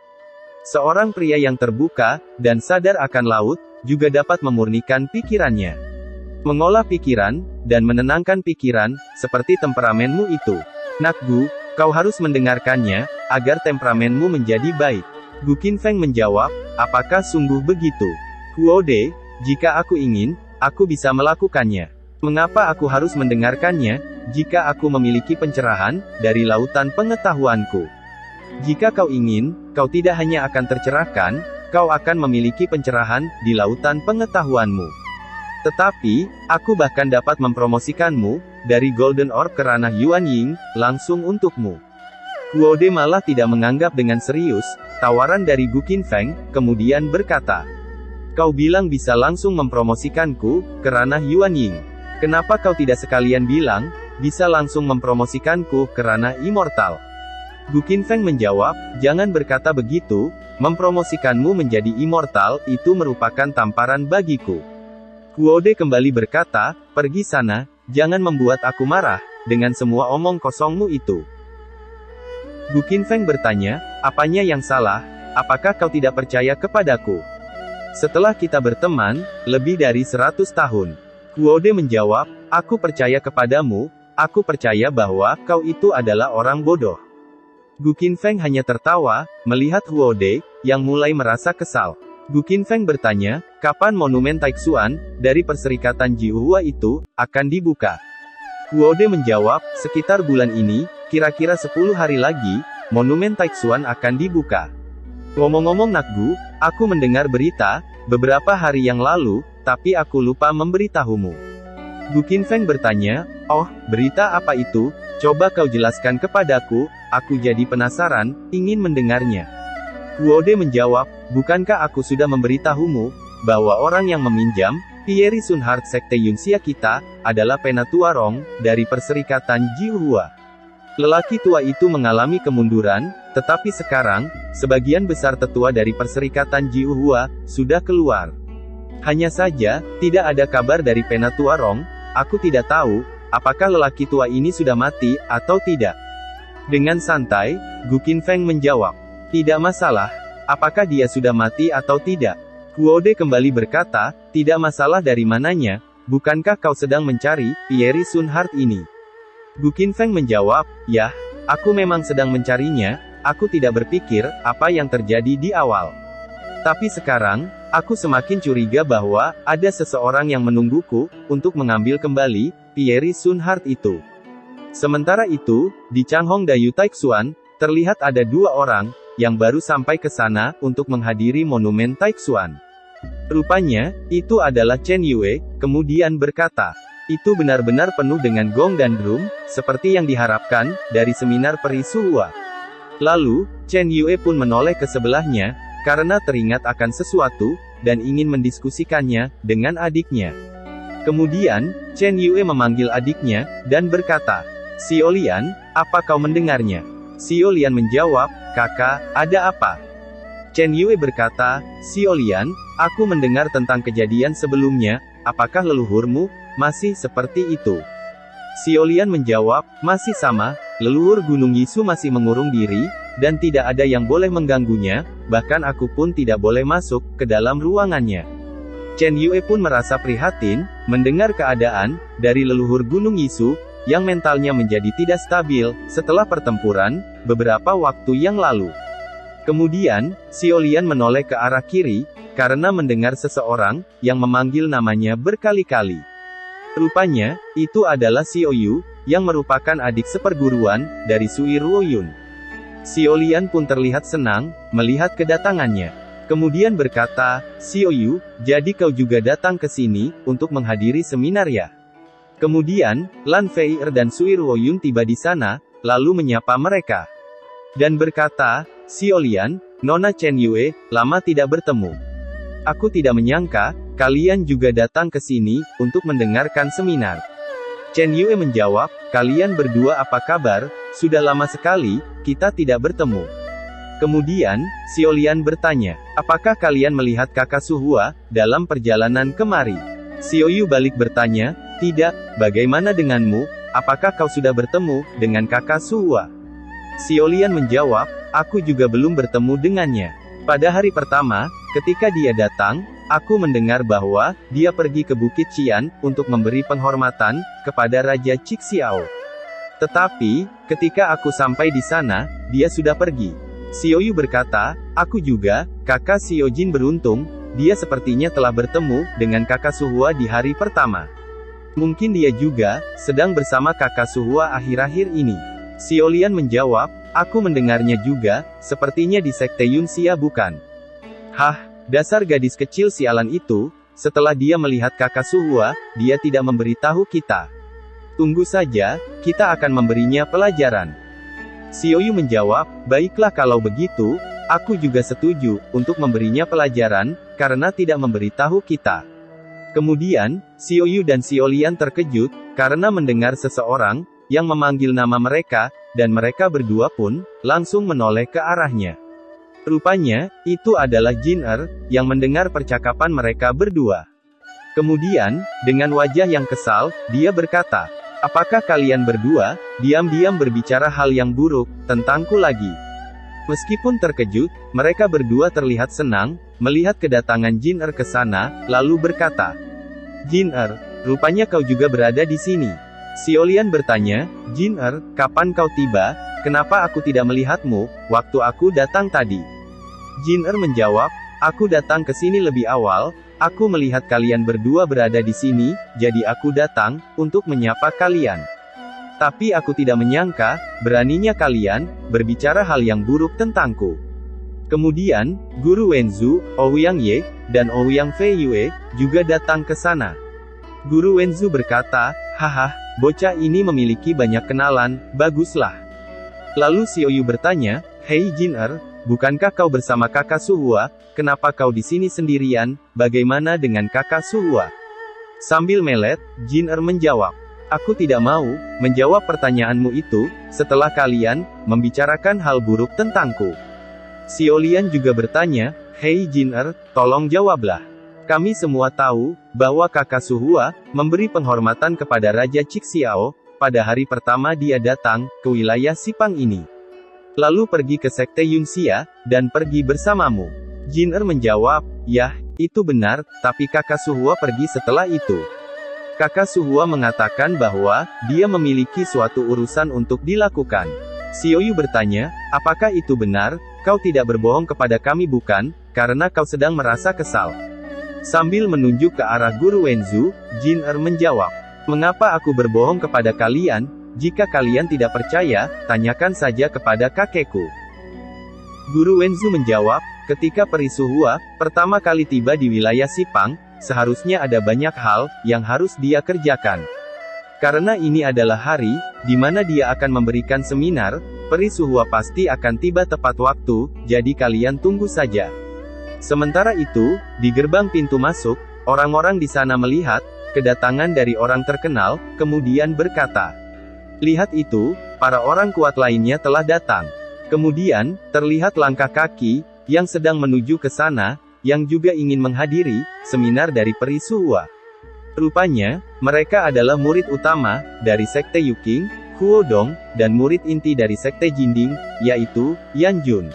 Seorang pria yang terbuka dan sadar akan laut juga dapat memurnikan pikirannya. Mengolah pikiran dan menenangkan pikiran seperti temperamenmu itu. Nak Gu, kau harus mendengarkannya agar temperamenmu menjadi baik. Gu Qinfeng menjawab, apakah sungguh begitu? Huode, jika aku ingin, aku bisa melakukannya. Mengapa aku harus mendengarkannya, jika aku memiliki pencerahan dari lautan pengetahuanku? Jika kau ingin, kau tidak hanya akan tercerahkan, kau akan memiliki pencerahan di lautan pengetahuanmu. Tetapi, aku bahkan dapat mempromosikanmu dari Golden Orb ke ranah Yuan Ying, langsung untukmu. Huode malah tidak menganggap dengan serius tawaran dari Gu Qinfeng, kemudian berkata, kau bilang bisa langsung mempromosikanku ke ranah Yuan Ying. Kenapa kau tidak sekalian bilang, bisa langsung mempromosikanku ke ranah immortal? Gu Qinfeng menjawab, jangan berkata begitu, mempromosikanmu menjadi immortal, itu merupakan tamparan bagiku. Huode kembali berkata, pergi sana, jangan membuat aku marah, dengan semua omong kosongmu itu. Gu Qinfeng bertanya, apanya yang salah, apakah kau tidak percaya kepadaku? Setelah kita berteman, lebih dari 100 tahun. Huode menjawab, aku percaya kepadamu, aku percaya bahwa kau itu adalah orang bodoh. Gu Qinfeng hanya tertawa, melihat Huode, yang mulai merasa kesal. Gu Qinfeng bertanya, kapan monumen Taixuan, dari Perserikatan Jiuhua itu, akan dibuka? Huode menjawab, sekitar bulan ini, kira-kira 10 hari lagi, monumen Taixuan akan dibuka. Ngomong-ngomong Nak Gu, aku mendengar berita, beberapa hari yang lalu, tapi aku lupa memberitahumu. Gu Qinfeng bertanya, oh, berita apa itu? Coba kau jelaskan kepadaku, aku jadi penasaran, ingin mendengarnya. Huode menjawab, bukankah aku sudah memberitahumu, bahwa orang yang meminjam, Pierre Sunhart Sekte Yunxia kita, adalah Penatua Rong, dari Perserikatan Jiuhua. Lelaki tua itu mengalami kemunduran, tetapi sekarang, sebagian besar tetua dari Perserikatan Jiuhua, sudah keluar. Hanya saja, tidak ada kabar dari Penatua Rong, aku tidak tahu, apakah lelaki tua ini sudah mati, atau tidak. Dengan santai, Gu Qinfeng menjawab, tidak masalah, apakah dia sudah mati atau tidak. Huode kembali berkata, tidak masalah dari mananya, bukankah kau sedang mencari Pierre Sunhart ini? Gu Qinfeng menjawab, ya, aku memang sedang mencarinya, aku tidak berpikir apa yang terjadi di awal. Tapi sekarang, aku semakin curiga bahwa ada seseorang yang menungguku untuk mengambil kembali Pierre Sunhart itu. Sementara itu, di Changhongdayu Taixuan, terlihat ada dua orang yang baru sampai ke sana untuk menghadiri monumen Taixuan. Rupanya, itu adalah Chen Yue, kemudian berkata, "Itu benar-benar penuh dengan gong dan drum, seperti yang diharapkan dari seminar peri Suhua." Lalu, Chen Yue pun menoleh ke sebelahnya, karena teringat akan sesuatu, dan ingin mendiskusikannya dengan adiknya. Kemudian, Chen Yue memanggil adiknya, dan berkata, "Xiao Lian, apa kau mendengarnya?" Xiao Lian menjawab, "Kakak, ada apa?" Chen Yue berkata, "Xiao Lian, aku mendengar tentang kejadian sebelumnya, apakah leluhurmu masih seperti itu?" Xiao Lian menjawab, "Masih sama, leluhur Gunung Yisu masih mengurung diri, dan tidak ada yang boleh mengganggunya, bahkan aku pun tidak boleh masuk ke dalam ruangannya." Chen Yue pun merasa prihatin, mendengar keadaan dari leluhur Gunung Yisu, yang mentalnya menjadi tidak stabil, setelah pertempuran, beberapa waktu yang lalu. Kemudian, Xiao Lian menoleh ke arah kiri, karena mendengar seseorang yang memanggil namanya berkali-kali. Rupanya, itu adalah Xiao Yu, yang merupakan adik seperguruan dari Sui Ruoyun. Xiao Lian pun terlihat senang melihat kedatangannya. Kemudian berkata, "Xiao Yu, jadi kau juga datang ke sini untuk menghadiri seminar ya?" Kemudian, Lan Feier dan Sui Ruoyun tiba di sana, lalu menyapa mereka. Dan berkata, "Xiao Lian, Nona Chen Yue, lama tidak bertemu. Aku tidak menyangka, kalian juga datang ke sini, untuk mendengarkan seminar." Chen Yue menjawab, "Kalian berdua apa kabar? Sudah lama sekali, kita tidak bertemu." Kemudian, Xiao Lian bertanya, "Apakah kalian melihat kakak Suhua, dalam perjalanan kemari?" Xiao Yu balik bertanya, "Tidak, bagaimana denganmu, apakah kau sudah bertemu dengan kakak Suhua?" Xiao Lian menjawab, "Aku juga belum bertemu dengannya. Pada hari pertama, ketika dia datang, aku mendengar bahwa dia pergi ke Bukit Qian untuk memberi penghormatan kepada Raja Cixiao. Tetapi, ketika aku sampai di sana, dia sudah pergi." Xiao Yu berkata, "Aku juga, kakak Xiao Jin beruntung, dia sepertinya telah bertemu dengan kakak Suhua di hari pertama. Mungkin dia juga sedang bersama kakak Suhua akhir-akhir ini." Xiao Lian menjawab, "Aku mendengarnya juga, sepertinya di Sekte Yunxia bukan?" "Hah, dasar gadis kecil sialan itu, setelah dia melihat kakak Suhua, dia tidak memberitahu kita. Tunggu saja, kita akan memberinya pelajaran." Xiao Yu menjawab, "Baiklah kalau begitu, aku juga setuju untuk memberinya pelajaran, karena tidak memberitahu kita." Kemudian, Xiao Yu dan Xiao Lian terkejut, karena mendengar seseorang yang memanggil nama mereka, dan mereka berdua pun langsung menoleh ke arahnya. Rupanya, itu adalah Jin Er, yang mendengar percakapan mereka berdua. Kemudian, dengan wajah yang kesal, dia berkata, "Apakah kalian berdua diam-diam berbicara hal yang buruk tentangku lagi?" Meskipun terkejut, mereka berdua terlihat senang melihat kedatangan Jin Er ke sana, lalu berkata, "Jin Er, rupanya kau juga berada di sini." Xiao Lian bertanya, "Jin Er, kapan kau tiba? Kenapa aku tidak melihatmu waktu aku datang tadi?" Jin Er menjawab, "Aku datang ke sini lebih awal. Aku melihat kalian berdua berada di sini, jadi aku datang untuk menyapa kalian. Tapi aku tidak menyangka, beraninya kalian berbicara hal yang buruk tentangku." Kemudian, Guru Wenzu, Ouyang Ye, dan Ouyang Fei Yue juga datang ke sana. Guru Wenzu berkata, "Haha, bocah ini memiliki banyak kenalan, baguslah." Lalu Xiao Yu bertanya, "Hei Jin Er, bukankah kau bersama kakak Suhua? Kenapa kau di sini sendirian? Bagaimana dengan kakak Suhua?" Sambil melet, Jin Er menjawab, "Aku tidak mau menjawab pertanyaanmu itu, setelah kalian membicarakan hal buruk tentangku." Xiao Lian juga bertanya, "Hei Jin Er, tolong jawablah. Kami semua tahu bahwa kakak Suhua memberi penghormatan kepada Raja Cixiao pada hari pertama dia datang ke wilayah Sipang ini. Lalu pergi ke Sekte Yunxia dan pergi bersamamu." Jin Er menjawab, "Yah, itu benar, tapi kakak Suhua pergi setelah itu. Kakak Suhua mengatakan bahwa dia memiliki suatu urusan untuk dilakukan. Xiaoyu bertanya, apakah itu benar, kau tidak berbohong kepada kami bukan, karena kau sedang merasa kesal. Sambil menunjuk ke arah Guru Wenzu, Jin Er menjawab, mengapa aku berbohong kepada kalian, jika kalian tidak percaya, tanyakan saja kepada kakekku. Guru Wenzu menjawab, ketika Peri Suhua pertama kali tiba di wilayah Sipang, seharusnya ada banyak hal yang harus dia kerjakan. Karena ini adalah hari di mana dia akan memberikan seminar, Peri Suhua pasti akan tiba tepat waktu, jadi kalian tunggu saja. Sementara itu, di gerbang pintu masuk, orang-orang di sana melihat kedatangan dari orang terkenal, kemudian berkata, lihat itu, para orang kuat lainnya telah datang. Kemudian, terlihat langkah kaki yang sedang menuju ke sana, yang juga ingin menghadiri seminar dari Peri Suhua. Rupanya, mereka adalah murid utama dari Sekte Yuking, Huodong, dan murid inti dari Sekte Jinding, yaitu Yan Jun.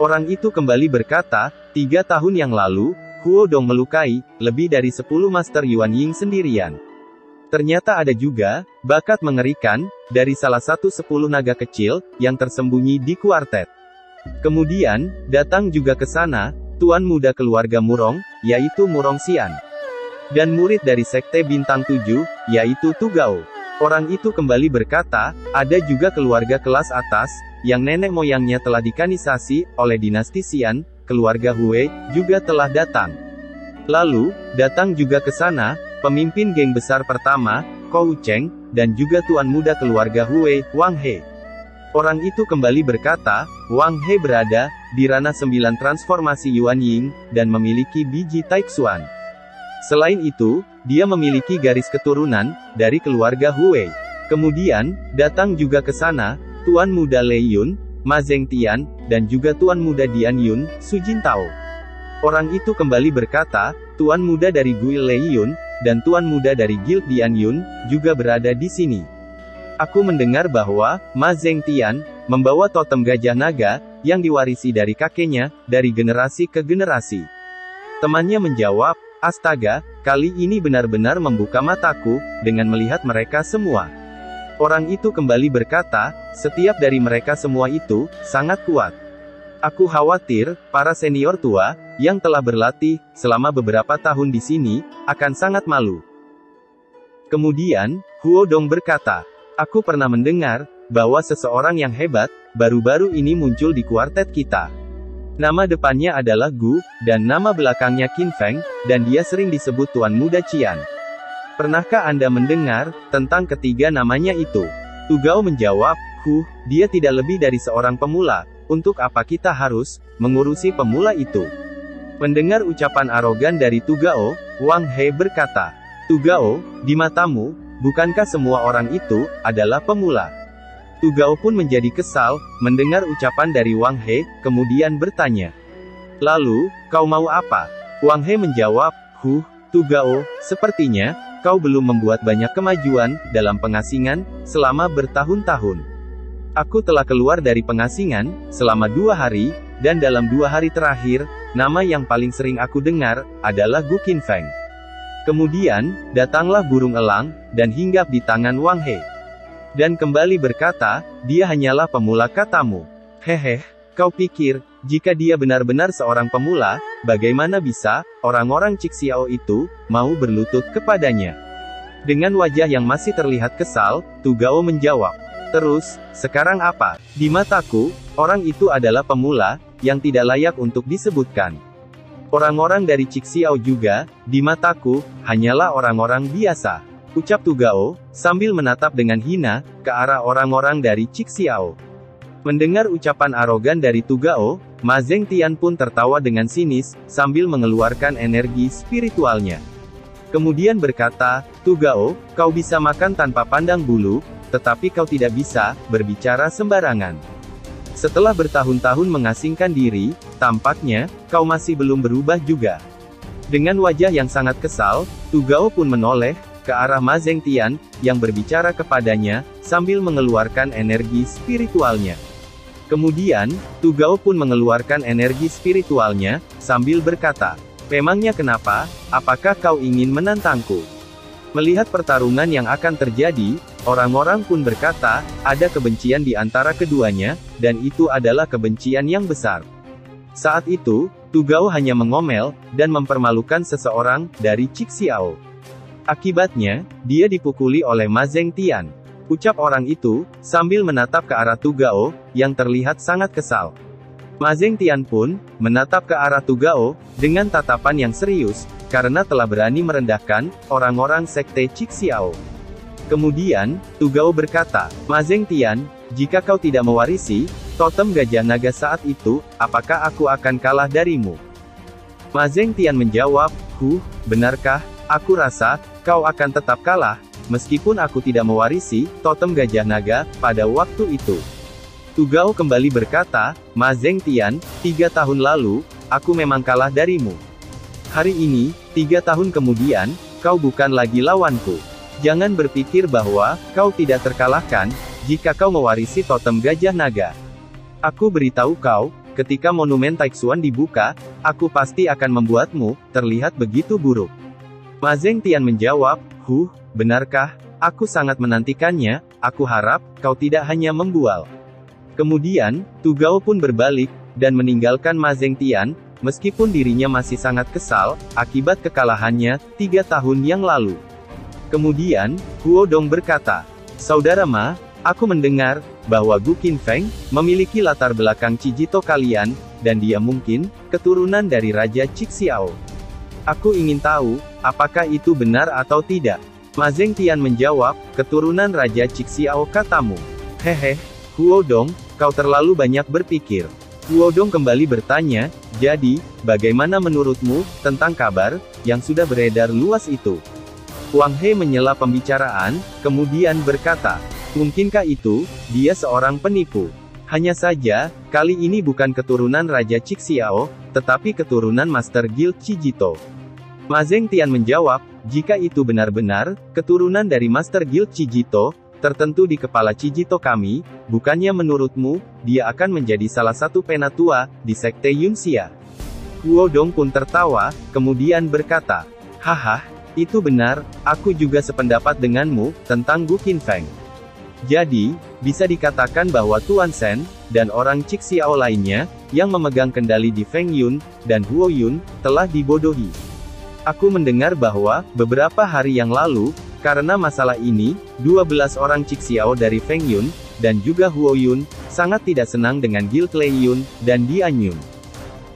Orang itu kembali berkata, 3 tahun yang lalu, Huodong melukai lebih dari 10 Master Yuan Ying sendirian. Ternyata ada juga bakat mengerikan dari salah satu 10 naga kecil yang tersembunyi di kuartet. Kemudian, datang juga ke sana tuan muda keluarga Murong, yaitu Murong Xian. Dan murid dari Sekte Bintang 7, yaitu Tugao. Orang itu kembali berkata, ada juga keluarga kelas atas, yang nenek moyangnya telah dikanisasi oleh dinasti Xian, keluarga Hue, juga telah datang. Lalu, datang juga ke sana, pemimpin geng besar pertama, Kou Cheng, dan juga tuan muda keluarga Hue, Wang He. Orang itu kembali berkata, Wang He berada di ranah 9 transformasi Yuan Ying, dan memiliki biji Taixuan. Selain itu, dia memiliki garis keturunan dari keluarga Hue. Kemudian, datang juga ke sana tuan muda Lei Yun, Ma Zhengtian, dan juga tuan muda Dian Yun, Su Jintao. Orang itu kembali berkata, tuan muda dari Guild Lei Yun, dan tuan muda dari Guild Dian Yun, juga berada di sini. Aku mendengar bahwa Ma Zhengtian membawa totem gajah naga yang diwarisi dari kakeknya dari generasi ke generasi. Temannya menjawab, astaga, kali ini benar-benar membuka mataku dengan melihat mereka semua. Orang itu kembali berkata, setiap dari mereka semua itu sangat kuat. Aku khawatir para senior tua yang telah berlatih selama beberapa tahun di sini akan sangat malu. Kemudian, Huodong berkata, aku pernah mendengar bahwa seseorang yang hebat baru-baru ini muncul di kuartet kita. Nama depannya adalah Gu, dan nama belakangnya Qin Feng, dan dia sering disebut Tuan Muda Qian. Pernahkah Anda mendengar tentang ketiga namanya itu? Tugao menjawab, dia tidak lebih dari seorang pemula, untuk apa kita harus mengurusi pemula itu? Mendengar ucapan arogan dari Tugao, Wang He berkata, Tugao, di matamu, bukankah semua orang itu adalah pemula? Tugao pun menjadi kesal mendengar ucapan dari Wang He, kemudian bertanya, lalu, kau mau apa? Wang He menjawab, Tugao, sepertinya, kau belum membuat banyak kemajuan dalam pengasingan selama bertahun-tahun. Aku telah keluar dari pengasingan selama 2 hari, dan dalam 2 hari terakhir, nama yang paling sering aku dengar adalah Gu Qin Feng. Kemudian, datanglah burung elang dan hinggap di tangan Wang He. Dan kembali berkata, dia hanyalah pemula katamu. Hehe, kau pikir, jika dia benar-benar seorang pemula, bagaimana bisa orang-orang Cixiao itu mau berlutut kepadanya? Dengan wajah yang masih terlihat kesal, Tugao menjawab, terus, sekarang apa? Di mataku, orang itu adalah pemula yang tidak layak untuk disebutkan. Orang-orang dari Cixiao juga, di mataku, hanyalah orang-orang biasa. Ucap Tugao, sambil menatap dengan hina ke arah orang-orang dari Cixiao. Mendengar ucapan arogan dari Tugao, Ma Zhengtian pun tertawa dengan sinis, sambil mengeluarkan energi spiritualnya. Kemudian berkata, Tugao, kau bisa makan tanpa pandang bulu, tetapi kau tidak bisa berbicara sembarangan. Setelah bertahun-tahun mengasingkan diri, tampaknya kau masih belum berubah juga. Dengan wajah yang sangat kesal, Tugao pun menoleh ke arah Ma Zhengtian, yang berbicara kepadanya, sambil mengeluarkan energi spiritualnya. Kemudian, Tugao pun mengeluarkan energi spiritualnya, sambil berkata, memangnya kenapa, apakah kau ingin menantangku? Melihat pertarungan yang akan terjadi, orang-orang pun berkata, ada kebencian di antara keduanya, dan itu adalah kebencian yang besar. Saat itu, Tu Gao hanya mengomel, dan mempermalukan seseorang, dari Cik Xiao. Akibatnya, dia dipukuli oleh Ma Zhengtian. Ucap orang itu, sambil menatap ke arah Tu Gao, yang terlihat sangat kesal. Ma Zhengtian pun, menatap ke arah Tu Gao, dengan tatapan yang serius, karena telah berani merendahkan, orang-orang sekte Cik Xiao. Kemudian, Tu Gao berkata, Ma Zhengtian, jika kau tidak mewarisi totem gajah naga saat itu, apakah aku akan kalah darimu? Ma Zhengtian menjawab, benarkah? Aku rasa, kau akan tetap kalah, meskipun aku tidak mewarisi totem gajah naga, pada waktu itu. Tu Gao kembali berkata, Ma Zhengtian, 3 tahun lalu, aku memang kalah darimu. Hari ini, 3 tahun kemudian, kau bukan lagi lawanku. Jangan berpikir bahwa, kau tidak terkalahkan, jika kau mewarisi totem gajah naga. Aku beritahu kau, ketika monumen Taixuan dibuka, aku pasti akan membuatmu terlihat begitu buruk. Ma Zhengtian menjawab, benarkah? Aku sangat menantikannya, aku harap, kau tidak hanya membual. Kemudian, Tu Gao pun berbalik, dan meninggalkan Ma Zhengtian, meskipun dirinya masih sangat kesal, akibat kekalahannya, 3 tahun yang lalu. Kemudian, Huo Dong berkata, Saudara Ma, aku mendengar, bahwa Gu Qinfeng, memiliki latar belakang Cijito kalian, dan dia mungkin, keturunan dari Raja Cik Xiao. Aku ingin tahu, apakah itu benar atau tidak? Ma Zhengtian menjawab, keturunan Raja Cik Xiao katamu. Hehe, Huo Dong, kau terlalu banyak berpikir. Huo Dong kembali bertanya, jadi, bagaimana menurutmu, tentang kabar, yang sudah beredar luas itu? Wang He menyela pembicaraan, kemudian berkata, mungkinkah itu, dia seorang penipu? Hanya saja, kali ini bukan keturunan Raja Cik Xiao, tetapi keturunan Master Guild Cijito. Ma Zhengtian menjawab, jika itu benar-benar, keturunan dari Master Guild Cijito, tertentu di kepala Cijito kami, bukannya menurutmu, dia akan menjadi salah satu penatua, di sekte Yunxia? Huo Dong pun tertawa, kemudian berkata, haha, itu benar, aku juga sependapat denganmu, tentang Gu Qinfeng. Jadi, bisa dikatakan bahwa Tuan Shen, dan orang Cik Xiao lainnya, yang memegang kendali di Feng Yun, dan Huo Yun, telah dibodohi. Aku mendengar bahwa, beberapa hari yang lalu, karena masalah ini, 12 orang Cik Xiao dari Feng Yun, dan juga Huo Yun, sangat tidak senang dengan Guild Lei Yun, dan Dian Yun.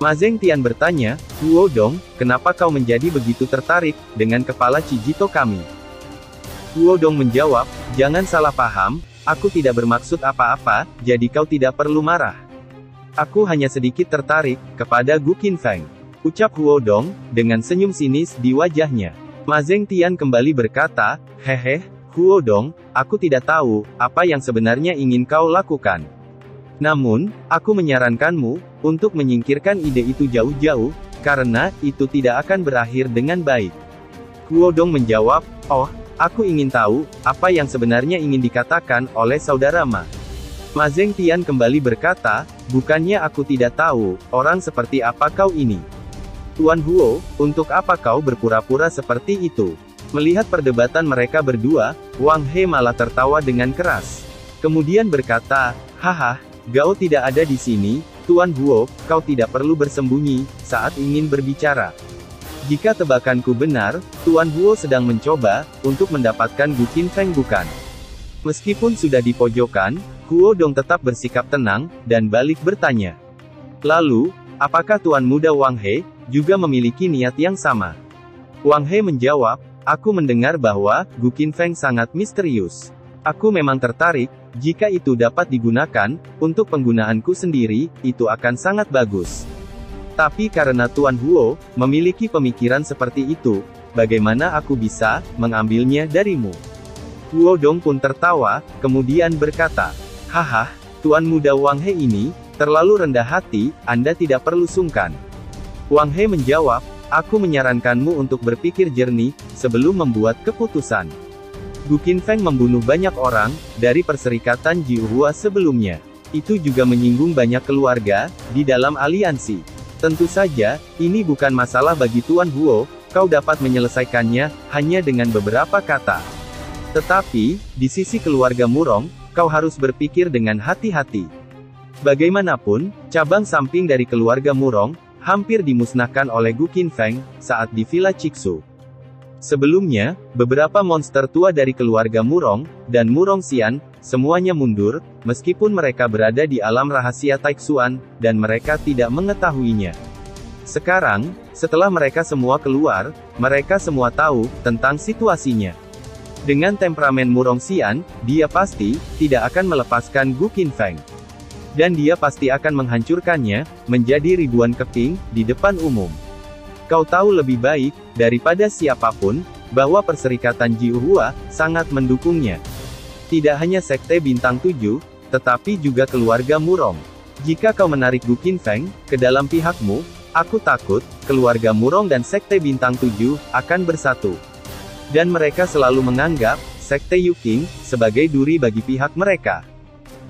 Ma Zhengtian bertanya, Huo Dong, kenapa kau menjadi begitu tertarik, dengan kepala Cijito kami? Huo Dong menjawab, jangan salah paham, aku tidak bermaksud apa-apa, jadi kau tidak perlu marah. Aku hanya sedikit tertarik, kepada Gu Qinfeng. Ucap Huo Dong, dengan senyum sinis di wajahnya. Ma Zhengtian kembali berkata, hehe, Huo Dong, aku tidak tahu, apa yang sebenarnya ingin kau lakukan. Namun, aku menyarankanmu, untuk menyingkirkan ide itu jauh-jauh, karena, itu tidak akan berakhir dengan baik. Huo Dong menjawab, aku ingin tahu, apa yang sebenarnya ingin dikatakan, oleh Saudara Ma. Ma Zhengtian kembali berkata, bukannya aku tidak tahu, orang seperti apa kau ini. Tuan Huo, untuk apa kau berpura-pura seperti itu? Melihat perdebatan mereka berdua, Wang He malah tertawa dengan keras. Kemudian berkata, haha, Gao tidak ada di sini, Tuan Huo, kau tidak perlu bersembunyi, saat ingin berbicara. Jika tebakanku benar, Tuan Huo sedang mencoba, untuk mendapatkan Gu Qinfeng bukan? Meskipun sudah di pojokan, Huo Dong tetap bersikap tenang, dan balik bertanya. Lalu, apakah Tuan Muda Wang He, juga memiliki niat yang sama? Wang He menjawab, aku mendengar bahwa, Gu Qinfeng sangat misterius. Aku memang tertarik, jika itu dapat digunakan, untuk penggunaanku sendiri, itu akan sangat bagus. Tapi karena Tuan Huo, memiliki pemikiran seperti itu, bagaimana aku bisa, mengambilnya darimu? Huo Dong pun tertawa, kemudian berkata, haha, Tuan Muda Wang He ini, terlalu rendah hati, Anda tidak perlu sungkan. Wang He menjawab, aku menyarankanmu untuk berpikir jernih, sebelum membuat keputusan. Gu Qinfeng membunuh banyak orang, dari perserikatan Jiuhua sebelumnya. Itu juga menyinggung banyak keluarga, di dalam aliansi. Tentu saja, ini bukan masalah bagi Tuan Huo, kau dapat menyelesaikannya hanya dengan beberapa kata. Tetapi, di sisi keluarga Murong, kau harus berpikir dengan hati-hati. Bagaimanapun, cabang samping dari keluarga Murong, hampir dimusnahkan oleh Gu Qinfeng, saat di Villa Cixu. Sebelumnya, beberapa monster tua dari keluarga Murong, dan Murong Xian, semuanya mundur, meskipun mereka berada di alam rahasia Taixuan, dan mereka tidak mengetahuinya. Sekarang, setelah mereka semua keluar, mereka semua tahu tentang situasinya. Dengan temperamen Murong Xian, dia pasti tidak akan melepaskan Gu Qinfeng. Dan dia pasti akan menghancurkannya menjadi ribuan keping di depan umum. Kau tahu lebih baik daripada siapapun bahwa Perserikatan Jiuhua sangat mendukungnya. Tidak hanya Sekte Bintang 7, tetapi juga keluarga Murong. Jika kau menarik Gu Qinfeng ke dalam pihakmu, aku takut keluarga Murong dan Sekte Bintang 7 akan bersatu. Dan mereka selalu menganggap Sekte Yuqing sebagai duri bagi pihak mereka.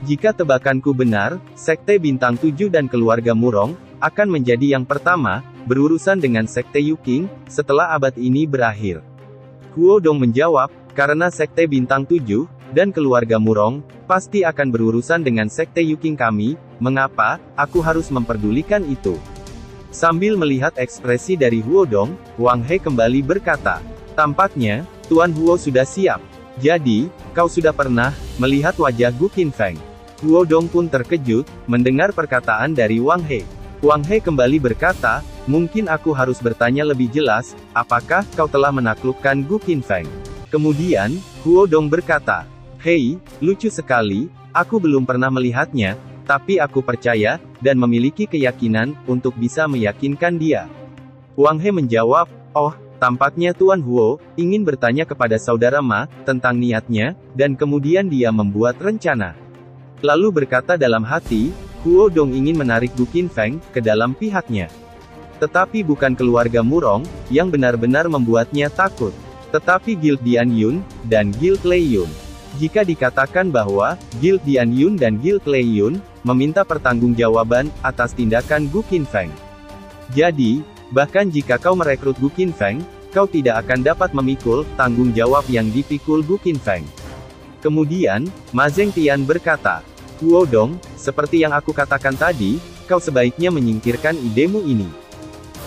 Jika tebakanku benar, Sekte Bintang 7 dan keluarga Murong akan menjadi yang pertama berurusan dengan Sekte Yuqing setelah abad ini berakhir. Huo Dong menjawab, karena Sekte Bintang 7 dan keluarga Murong pasti akan berurusan dengan Sekte Yuqing kami, mengapa aku harus memperdulikan itu? Sambil melihat ekspresi dari Huo Dong, Wang He kembali berkata, tampaknya Tuan Huo sudah siap. Jadi, kau sudah pernah melihat wajah Gu Qinfeng? Huo Dong pun terkejut mendengar perkataan dari Wang He. Wang He kembali berkata, mungkin aku harus bertanya lebih jelas, apakah kau telah menaklukkan Gu Qinfeng? Kemudian, Huo Dong berkata, hei, lucu sekali, aku belum pernah melihatnya, tapi aku percaya, dan memiliki keyakinan, untuk bisa meyakinkan dia. Wang He menjawab, oh, tampaknya Tuan Huo ingin bertanya kepada saudara Ma tentang niatnya, dan kemudian dia membuat rencana. Lalu berkata dalam hati, Huo Dong ingin menarik Gu Qinfeng ke dalam pihaknya. Tetapi bukan keluarga Murong yang benar-benar membuatnya takut, tetapi Guild Dian Yun dan Guild Lei Yun. Jika dikatakan bahwa Guild Dian Yun dan Guild Lei Yun meminta pertanggungjawaban atas tindakan Gu Qinfeng. Jadi, bahkan jika kau merekrut Gu Qinfeng, kau tidak akan dapat memikul tanggung jawab yang dipikul Gu Qinfeng. Kemudian, Ma Zhengtian berkata, Huo Dong, seperti yang aku katakan tadi, kau sebaiknya menyingkirkan idemu ini.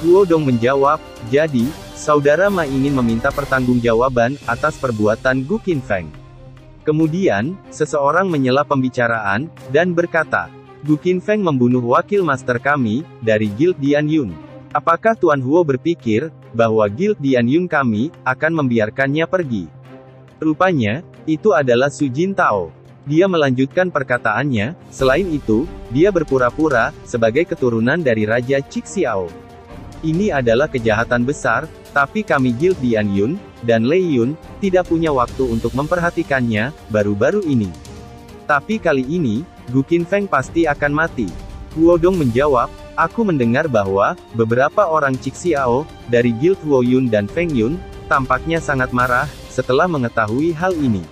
Huo Dong menjawab, jadi, saudara Ma ingin meminta pertanggungjawaban atas perbuatan Gu Qinfeng. Kemudian, seseorang menyela pembicaraan, dan berkata, Gu Qinfeng membunuh wakil master kami, dari Guild Dian Yun. Apakah Tuan Huo berpikir, bahwa Guild Dian Yun kami, akan membiarkannya pergi? Rupanya, itu adalah Su Jintao. Dia melanjutkan perkataannya, selain itu, dia berpura-pura, sebagai keturunan dari Raja Cixiao. Ini adalah kejahatan besar, tapi kami Guild Dian Yun, dan Lei Yun, tidak punya waktu untuk memperhatikannya, baru-baru ini. Tapi kali ini, Gu Qinfeng pasti akan mati. Huo Dong menjawab, aku mendengar bahwa, beberapa orang Cixiao, dari Guild Huo Yun dan Feng Yun, tampaknya sangat marah, setelah mengetahui hal ini.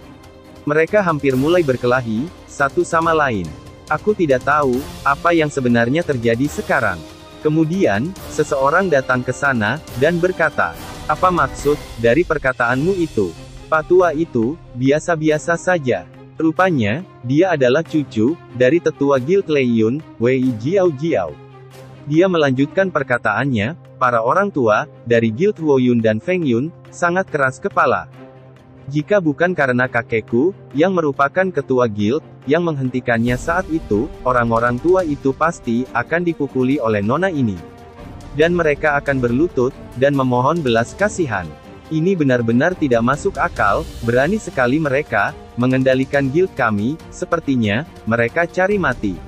Mereka hampir mulai berkelahi, satu sama lain. Aku tidak tahu, apa yang sebenarnya terjadi sekarang. Kemudian, seseorang datang ke sana, dan berkata, apa maksud, dari perkataanmu itu? Patua itu, biasa-biasa saja. Rupanya, dia adalah cucu, dari tetua Guild Lei Yun, Wei Jiao Jiao. Dia melanjutkan perkataannya, para orang tua, dari Guild Huo Yun dan Feng Yun, sangat keras kepala. Jika bukan karena kakekku, yang merupakan ketua guild, yang menghentikannya saat itu, orang-orang tua itu pasti akan dipukuli oleh nona ini. Dan mereka akan berlutut, dan memohon belas kasihan. Ini benar-benar tidak masuk akal, berani sekali mereka, mengendalikan guild kami, sepertinya, mereka cari mati.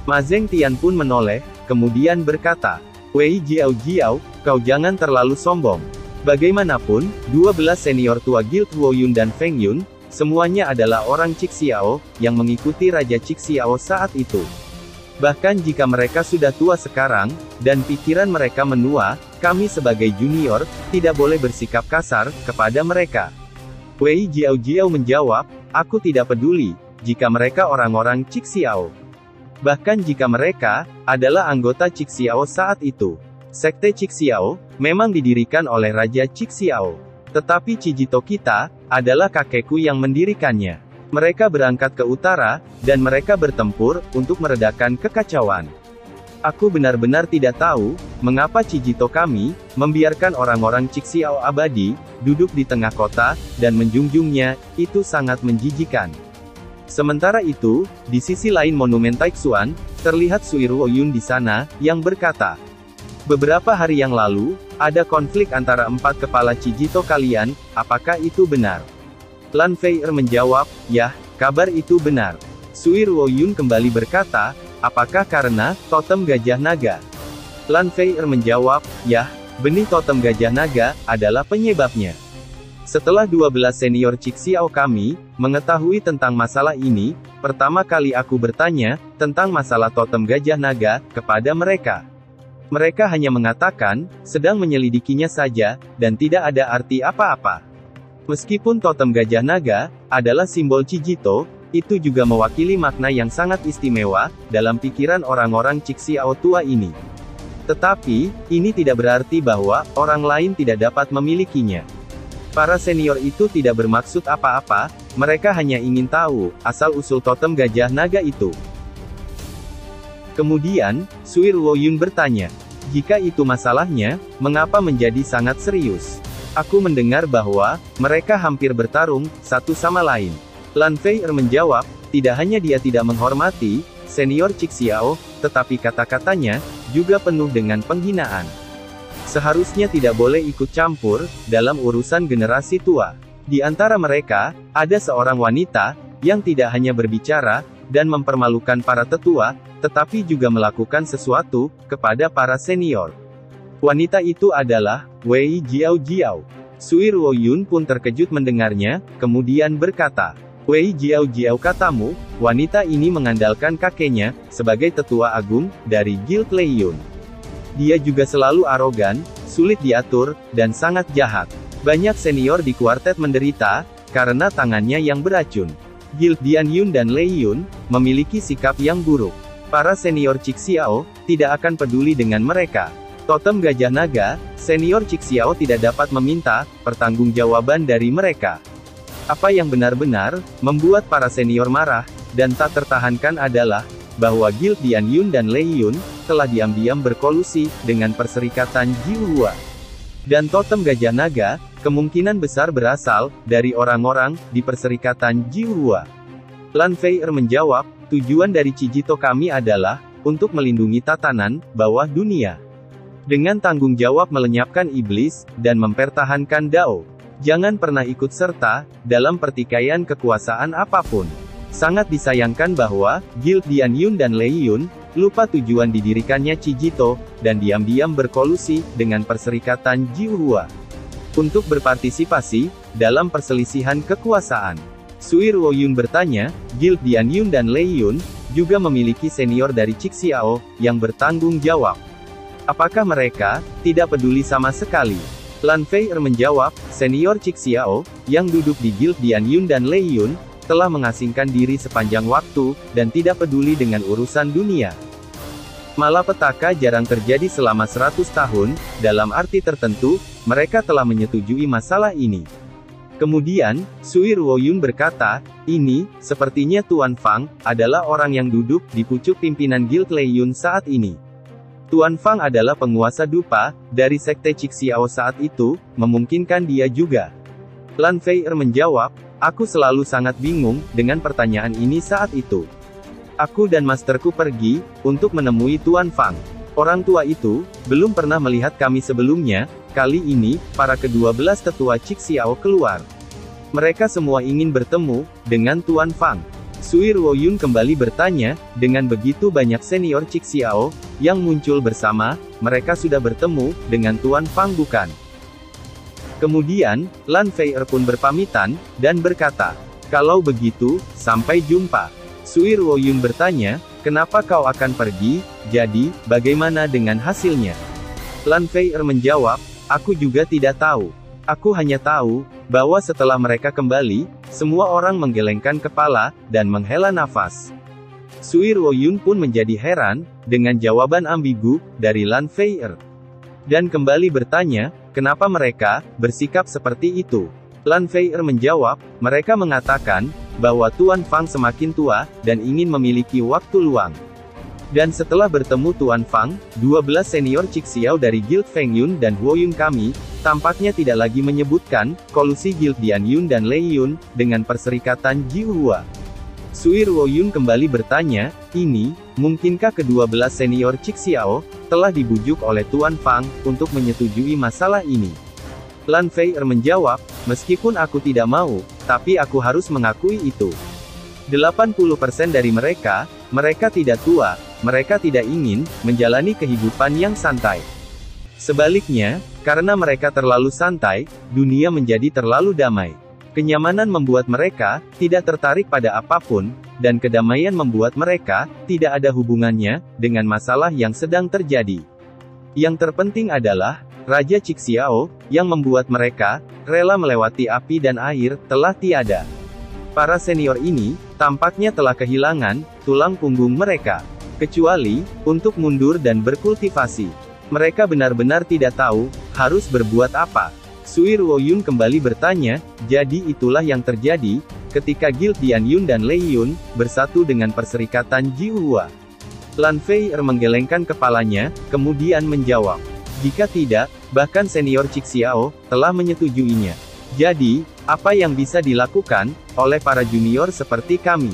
Ma Zhengtian pun menoleh, kemudian berkata, Wei Jiao Jiao, kau jangan terlalu sombong. Bagaimanapun, 12 senior tua Guild Huo Yun dan Feng Yun, semuanya adalah orang Cixiao, yang mengikuti Raja Cixiao saat itu. Bahkan jika mereka sudah tua sekarang, dan pikiran mereka menua, kami sebagai junior, tidak boleh bersikap kasar, kepada mereka. Wei Jiao Jiao menjawab, aku tidak peduli, jika mereka orang-orang Cixiao. Bahkan jika mereka, adalah anggota Cixiao saat itu. Sekte Cixiao memang didirikan oleh Raja Cixiao. Tetapi Cijito kita adalah kakekku yang mendirikannya. Mereka berangkat ke utara, dan mereka bertempur untuk meredakan kekacauan. Aku benar-benar tidak tahu mengapa Cijito kami membiarkan orang-orang Cixiao abadi duduk di tengah kota dan menjunjungnya. Itu sangat menjijikan. Sementara itu, di sisi lain monumen Taixuan, terlihat Sui Ruoyun di sana, yang berkata, beberapa hari yang lalu, ada konflik antara 4 kepala Cijito kalian, apakah itu benar? Lan Feier menjawab, yah, kabar itu benar. Sui Ruoyun kembali berkata, apakah karena totem gajah naga? Lan Feier menjawab, yah, benih totem gajah naga adalah penyebabnya. Setelah 12 senior Cixiao kami mengetahui tentang masalah ini, pertama kali aku bertanya tentang masalah totem gajah naga kepada mereka. Mereka hanya mengatakan sedang menyelidikinya saja dan tidak ada arti apa-apa. Meskipun totem gajah naga adalah simbol Cijito, itu juga mewakili makna yang sangat istimewa dalam pikiran orang-orang Cixiao tua ini. Tetapi ini tidak berarti bahwa orang lain tidak dapat memilikinya. Para senior itu tidak bermaksud apa-apa, mereka hanya ingin tahu asal-usul totem gajah naga itu. Kemudian, Sui Ruoyun bertanya, jika itu masalahnya, mengapa menjadi sangat serius? Aku mendengar bahwa mereka hampir bertarung satu sama lain. Lan Feier menjawab, tidak hanya dia tidak menghormati senior Cixiao, tetapi kata-katanya juga penuh dengan penghinaan. Seharusnya tidak boleh ikut campur dalam urusan generasi tua. Di antara mereka, ada seorang wanita yang tidak hanya berbicara dan mempermalukan para tetua, tetapi juga melakukan sesuatu kepada para senior. Wanita itu adalah Wei Jiao. Sui Ruoyun pun terkejut mendengarnya, kemudian berkata, Wei Jiao katamu, wanita ini mengandalkan kakeknya sebagai tetua agung dari Guild Leiyun. Dia juga selalu arogan, sulit diatur, dan sangat jahat. Banyak senior di kuartet menderita karena tangannya yang beracun. Guild Dianyun dan Leiyun memiliki sikap yang buruk. Para senior Cixiao tidak akan peduli dengan mereka. Totem gajah naga, senior Cixiao tidak dapat meminta pertanggungjawaban dari mereka. Apa yang benar-benar membuat para senior marah dan tak tertahankan adalah bahwa Guild Dianyun dan Leiyun telah diam-diam berkolusi dengan Perserikatan Jiuhua. Dan totem gajah naga kemungkinan besar berasal dari orang-orang di Perserikatan Jiuhua. Lan Feier menjawab, tujuan dari Cijito kami adalah untuk melindungi tatanan bawah dunia. Dengan tanggung jawab melenyapkan iblis dan mempertahankan Dao. Jangan pernah ikut serta dalam pertikaian kekuasaan apapun. Sangat disayangkan bahwa Guild Dianyun dan Leiyun lupa tujuan didirikannya Cijito dan diam-diam berkolusi dengan Perserikatan Jiuhua untuk berpartisipasi dalam perselisihan kekuasaan. Sui Ruoyun bertanya, Guild Dianyun dan Leiyun juga memiliki senior dari Cixiao yang bertanggung jawab. Apakah mereka tidak peduli sama sekali? Lan Feier menjawab, senior Cixiao yang duduk di Guild Dianyun dan Leiyun telah mengasingkan diri sepanjang waktu, dan tidak peduli dengan urusan dunia. Malapetaka jarang terjadi selama 100 tahun, dalam arti tertentu, mereka telah menyetujui masalah ini. Kemudian, Sui Ruoyun berkata, ini, sepertinya Tuan Fang, adalah orang yang duduk di pucuk pimpinan Guild Leiyun saat ini. Tuan Fang adalah penguasa dupa, dari Sekte Cixiao saat itu, memungkinkan dia juga. Lan Feier menjawab, aku selalu sangat bingung dengan pertanyaan ini saat itu. Aku dan masterku pergi untuk menemui Tuan Fang. Orang tua itu belum pernah melihat kami sebelumnya. Kali ini, para ke-12 tetua Cixiao keluar. Mereka semua ingin bertemu dengan Tuan Fang. Sui Ruoyun kembali bertanya, dengan begitu banyak senior Cixiao yang muncul bersama, mereka sudah bertemu dengan Tuan Fang bukan? Kemudian, Lan Feier pun berpamitan, dan berkata, kalau begitu, sampai jumpa. Sui Ruoyun bertanya, kenapa kau akan pergi, jadi, bagaimana dengan hasilnya? Lan Feier menjawab, aku juga tidak tahu. Aku hanya tahu, bahwa setelah mereka kembali, semua orang menggelengkan kepala, dan menghela nafas. Sui Ruoyun pun menjadi heran, dengan jawaban ambigu, dari Lan Feier. Dan kembali bertanya, kenapa mereka bersikap seperti itu? Lan Feier menjawab, mereka mengatakan bahwa Tuan Fang semakin tua dan ingin memiliki waktu luang. Dan setelah bertemu Tuan Fang, 12 senior Cixiao dari Guild Feng Yun dan Huo Yun kami tampaknya tidak lagi menyebutkan kolusi Guild Dian Yun dan Lei Yun dengan Perserikatan Jiuhua. Sui Ruo Yun kembali bertanya, ini, mungkinkah ke-12 senior Cixiao telah dibujuk oleh Tuan Fang untuk menyetujui masalah ini? Lan Feier menjawab, meskipun aku tidak mau, tapi aku harus mengakui itu. 80% dari mereka tidak tua, mereka tidak ingin menjalani kehidupan yang santai. Sebaliknya, karena mereka terlalu santai, dunia menjadi terlalu damai. Kenyamanan membuat mereka tidak tertarik pada apapun, dan kedamaian membuat mereka tidak ada hubungannya dengan masalah yang sedang terjadi. Yang terpenting adalah Raja Cixiao, yang membuat mereka rela melewati api dan air, telah tiada. Para senior ini tampaknya telah kehilangan tulang punggung mereka. Kecuali untuk mundur dan berkultivasi. Mereka benar-benar tidak tahu harus berbuat apa. Sui Ruo Yun kembali bertanya, jadi itulah yang terjadi ketika Guild Dian Yun dan Lei Yun bersatu dengan Perserikatan Jiuhua. Lan Feier menggelengkan kepalanya, kemudian menjawab, jika tidak, bahkan senior Cixiao telah menyetujuinya. Jadi, apa yang bisa dilakukan oleh para junior seperti kami?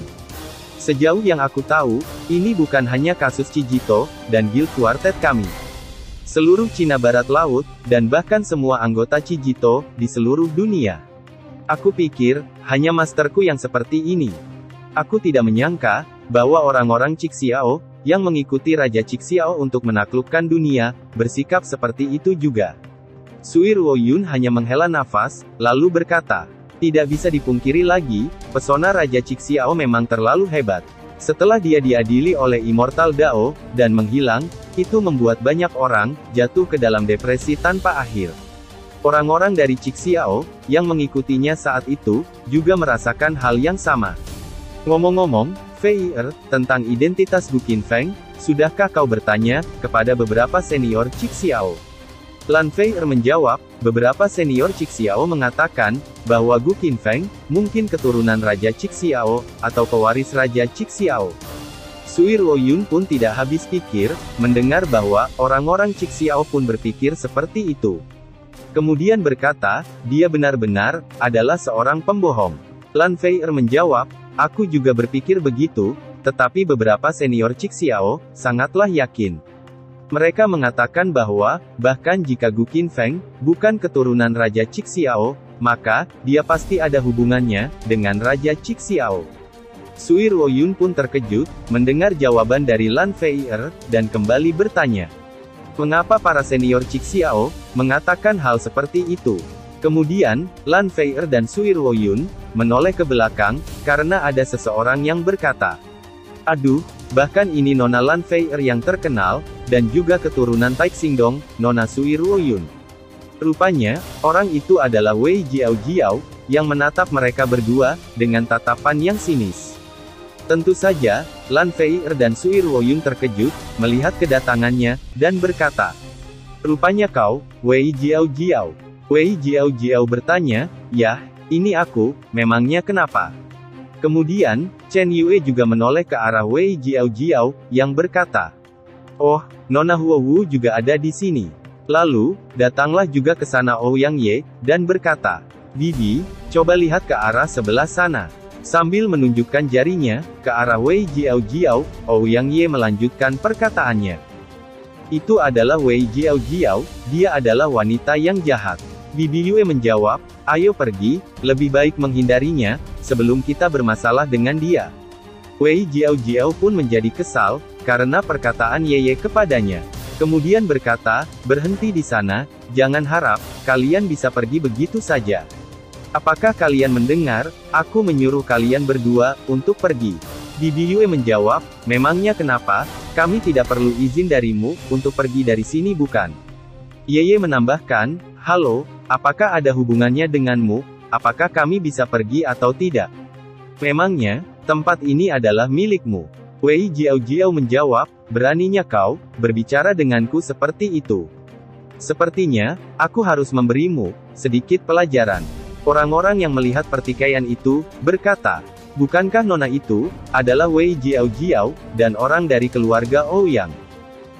Sejauh yang aku tahu, ini bukan hanya kasus Cijito dan Guild Quartet kami. Seluruh Cina Barat Laut, dan bahkan semua anggota Cijito di seluruh dunia. Aku pikir, hanya masterku yang seperti ini. Aku tidak menyangka bahwa orang-orang Cixiao yang mengikuti Raja Cixiao untuk menaklukkan dunia, bersikap seperti itu juga. Sui Ruo Yun hanya menghela nafas, lalu berkata, tidak bisa dipungkiri lagi, pesona Raja Cixiao memang terlalu hebat. Setelah dia diadili oleh Immortal Dao, dan menghilang, itu membuat banyak orang jatuh ke dalam depresi tanpa akhir. Orang-orang dari Cixiao yang mengikutinya saat itu juga merasakan hal yang sama. Ngomong-ngomong, Feier, tentang identitas Gu Qinfeng, sudahkah kau bertanya kepada beberapa senior Cixiao? Lan Feier menjawab, beberapa senior Cixiao mengatakan bahwa Gu Qinfeng mungkin keturunan Raja Cixiao atau pewaris Raja Cixiao. Sui Ruo Yun pun tidak habis pikir mendengar bahwa orang-orang Cixiao pun berpikir seperti itu. Kemudian berkata, dia benar-benar adalah seorang pembohong. Lan Feier menjawab, aku juga berpikir begitu, tetapi beberapa senior Cixiao sangatlah yakin. Mereka mengatakan bahwa, bahkan jika Gu Qinfeng bukan keturunan Raja Cixiao, maka dia pasti ada hubungannya dengan Raja Cixiao. Sui Ruo Yun pun terkejut mendengar jawaban dari Lan Feier, dan kembali bertanya, mengapa para senior Cixiao mengatakan hal seperti itu? Kemudian, Lan Feier dan Sui Ruo Yun menoleh ke belakang karena ada seseorang yang berkata, aduh, bahkan ini Nona Lan Feier yang terkenal, dan juga keturunan Taixingdong, Nona Sui Ruo Yun. Rupanya, orang itu adalah Wei Jiao Jiao, yang menatap mereka berdua, dengan tatapan yang sinis. Tentu saja, Lan Feier dan Sui Ruo Yun terkejut, melihat kedatangannya, dan berkata, rupanya kau, Wei Jiao Jiao. Wei Jiao Jiao bertanya, yah, ini aku, memangnya kenapa? Kemudian, Chen Yue juga menoleh ke arah Wei Jiao Jiao, yang berkata, oh, Nona Huo Wu juga ada di sini. Lalu, datanglah juga ke sana Ouyang Ye, dan berkata, Bibi, coba lihat ke arah sebelah sana. Sambil menunjukkan jarinya ke arah Wei Jiao Jiao, Ouyang Ye melanjutkan perkataannya. Itu adalah Wei Jiao Jiao, dia adalah wanita yang jahat. Bibi Yue menjawab, ayo pergi, lebih baik menghindarinya, sebelum kita bermasalah dengan dia. Wei Jiao Jiao pun menjadi kesal, karena perkataan Yeye kepadanya. Kemudian berkata, berhenti di sana, jangan harap kalian bisa pergi begitu saja. Apakah kalian mendengar, aku menyuruh kalian berdua untuk pergi. Bibi Yue menjawab, memangnya kenapa, kami tidak perlu izin darimu untuk pergi dari sini bukan? Yeye menambahkan, halo, apakah ada hubungannya denganmu, apakah kami bisa pergi atau tidak? Memangnya, tempat ini adalah milikmu. Wei Jiao Jiao menjawab, beraninya kau berbicara denganku seperti itu. Sepertinya, aku harus memberimu sedikit pelajaran. Orang-orang yang melihat pertikaian itu, berkata, bukankah nona itu adalah Wei Jiao dan orang dari keluarga Ouyang?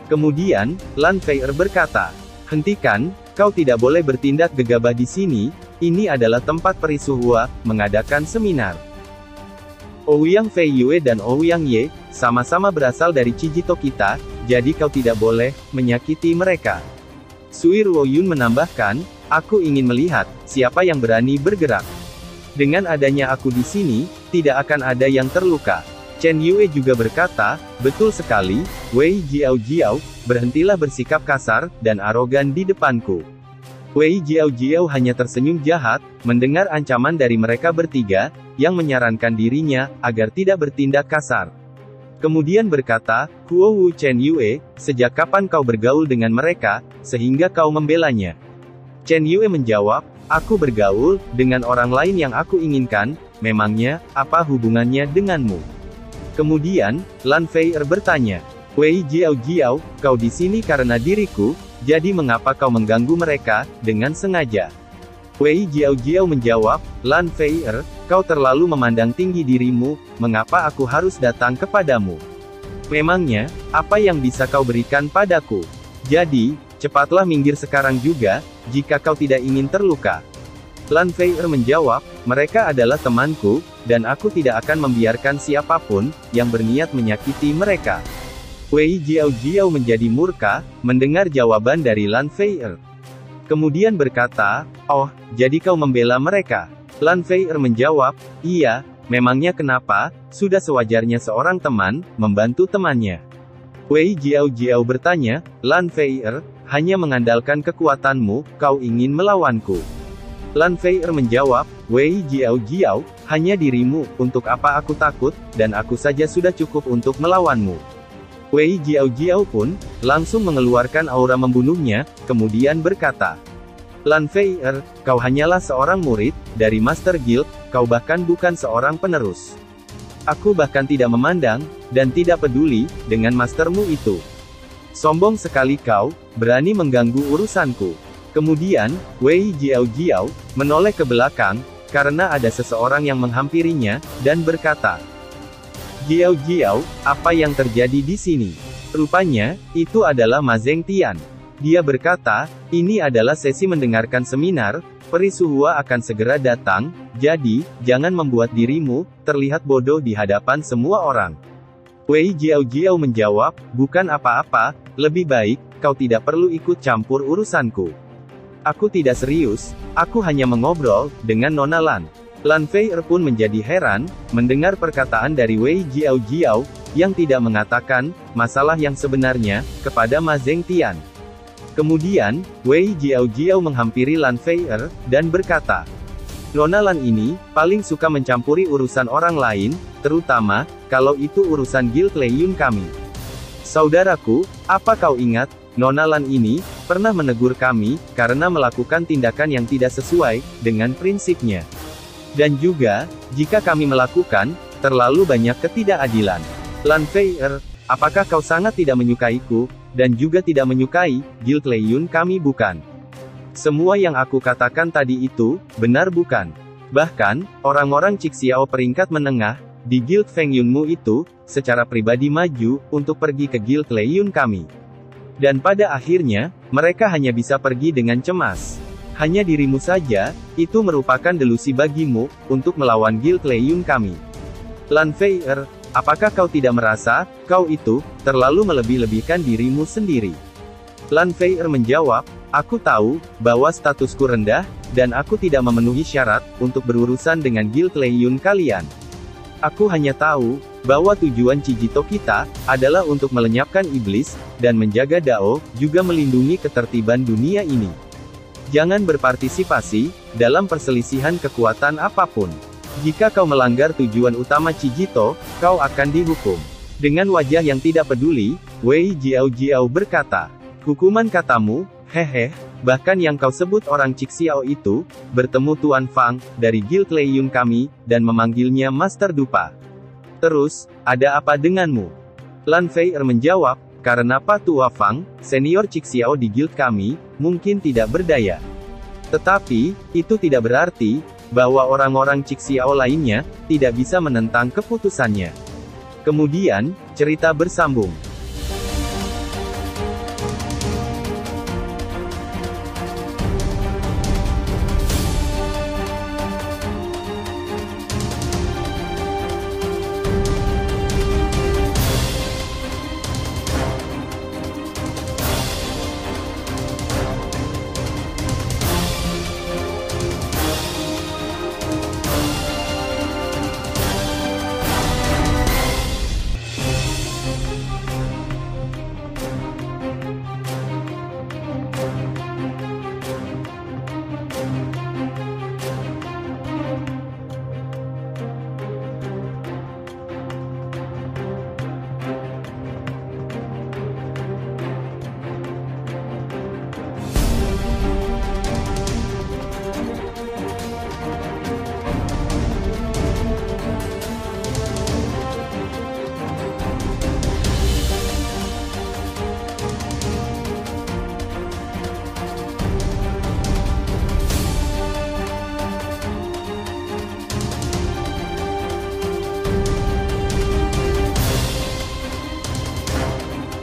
Kemudian, Lan Feier berkata, hentikan, kau tidak boleh bertindak gegabah di sini, ini adalah tempat perisuhua, mengadakan seminar. Ouyang Fei Yue dan Ouyang Ye, sama-sama berasal dari Cijito kita, jadi kau tidak boleh menyakiti mereka. Sui Ruoyun menambahkan, aku ingin melihat siapa yang berani bergerak. Dengan adanya aku di sini, tidak akan ada yang terluka. Chen Yue juga berkata, betul sekali, Wei Jiao, berhentilah bersikap kasar dan arogan di depanku. Wei Jiao hanya tersenyum jahat, mendengar ancaman dari mereka bertiga, yang menyarankan dirinya, agar tidak bertindak kasar. Kemudian berkata, Kuo Wu Chen Yue, sejak kapan kau bergaul dengan mereka, sehingga kau membelanya? Chen Yue menjawab, aku bergaul dengan orang lain yang aku inginkan, memangnya, apa hubungannya denganmu? Kemudian, Lan Feier bertanya, Wei Jiao, kau di sini karena diriku, jadi mengapa kau mengganggu mereka, dengan sengaja? Wei Jiao menjawab, Lan Feier, kau terlalu memandang tinggi dirimu, mengapa aku harus datang kepadamu? Memangnya, apa yang bisa kau berikan padaku? Jadi, cepatlah minggir sekarang juga, jika kau tidak ingin terluka. Lan Feier menjawab, mereka adalah temanku, dan aku tidak akan membiarkan siapapun, yang berniat menyakiti mereka. Wei Jiao menjadi murka, mendengar jawaban dari Lan Feier. Kemudian berkata, oh, jadi kau membela mereka? Lan Feier menjawab, iya, memangnya kenapa, sudah sewajarnya seorang teman, membantu temannya. Wei Jiao bertanya, Lan Feier, hanya mengandalkan kekuatanmu, kau ingin melawanku? Lan Feier menjawab, Wei Jiao, hanya dirimu, untuk apa aku takut, dan aku saja sudah cukup untuk melawanmu. Wei Jiao pun, langsung mengeluarkan aura membunuhnya, kemudian berkata, Lan Feier, kau hanyalah seorang murid, dari Master Guild, kau bahkan bukan seorang penerus. Aku bahkan tidak memandang, dan tidak peduli, dengan mastermu itu. Sombong sekali kau, berani mengganggu urusanku. Kemudian, Wei Jiao, menoleh ke belakang, karena ada seseorang yang menghampirinya, dan berkata, Jiao, apa yang terjadi di sini? Rupanya, itu adalah Ma Zhengtian. Dia berkata, ini adalah sesi mendengarkan seminar, perisuhua akan segera datang, jadi, jangan membuat dirimu terlihat bodoh di hadapan semua orang. Wei Jiao menjawab, bukan apa-apa, lebih baik, kau tidak perlu ikut campur urusanku. Aku tidak serius, aku hanya mengobrol dengan Nona Lan. Lan Feier pun menjadi heran, mendengar perkataan dari Wei Jiao, yang tidak mengatakan, masalah yang sebenarnya, kepada Ma Zhengtian. Kemudian, Wei Jiao menghampiri Lan Feier, dan berkata, Nona Lan ini, paling suka mencampuri urusan orang lain, terutama, kalau itu urusan Guild Leiyun kami. Saudaraku, apa kau ingat, Nona Lan ini, pernah menegur kami, karena melakukan tindakan yang tidak sesuai, dengan prinsipnya. Dan juga, jika kami melakukan, terlalu banyak ketidakadilan. Lan Feier, apakah kau sangat tidak menyukaiku, dan juga tidak menyukai, Guild Leiyun kami bukan? Semua yang aku katakan tadi itu, benar bukan? Bahkan, orang-orang Cixiao peringkat menengah, di Guild Feng Yunmu itu, secara pribadi maju, untuk pergi ke Guild Leiyun kami. Dan pada akhirnya, mereka hanya bisa pergi dengan cemas. Hanya dirimu saja, itu merupakan delusi bagimu, untuk melawan Guild Leiyun kami. Lan Feier, apakah kau tidak merasa, kau itu, terlalu melebih-lebihkan dirimu sendiri? Lan Feier menjawab, aku tahu, bahwa statusku rendah, dan aku tidak memenuhi syarat, untuk berurusan dengan Guild Leiyun kalian. Aku hanya tahu, bahwa tujuan Cijito kita, adalah untuk melenyapkan iblis, dan menjaga Dao, juga melindungi ketertiban dunia ini. Jangan berpartisipasi dalam perselisihan kekuatan apapun. Jika kau melanggar tujuan utama Cijito, kau akan dihukum. Dengan wajah yang tidak peduli, Wei Jiao berkata, hukuman katamu, hehe, bahkan yang kau sebut orang Cixiao itu, bertemu Tuan Fang, dari Guild Leiyun kami, dan memanggilnya Master Dupa. Terus, ada apa denganmu? Lan Feier menjawab, karena Pak Tua Fang, senior Cixiao di guild kami, mungkin tidak berdaya. Tetapi, itu tidak berarti, bahwa orang-orang Cixiao lainnya, tidak bisa menentang keputusannya. Kemudian, cerita bersambung.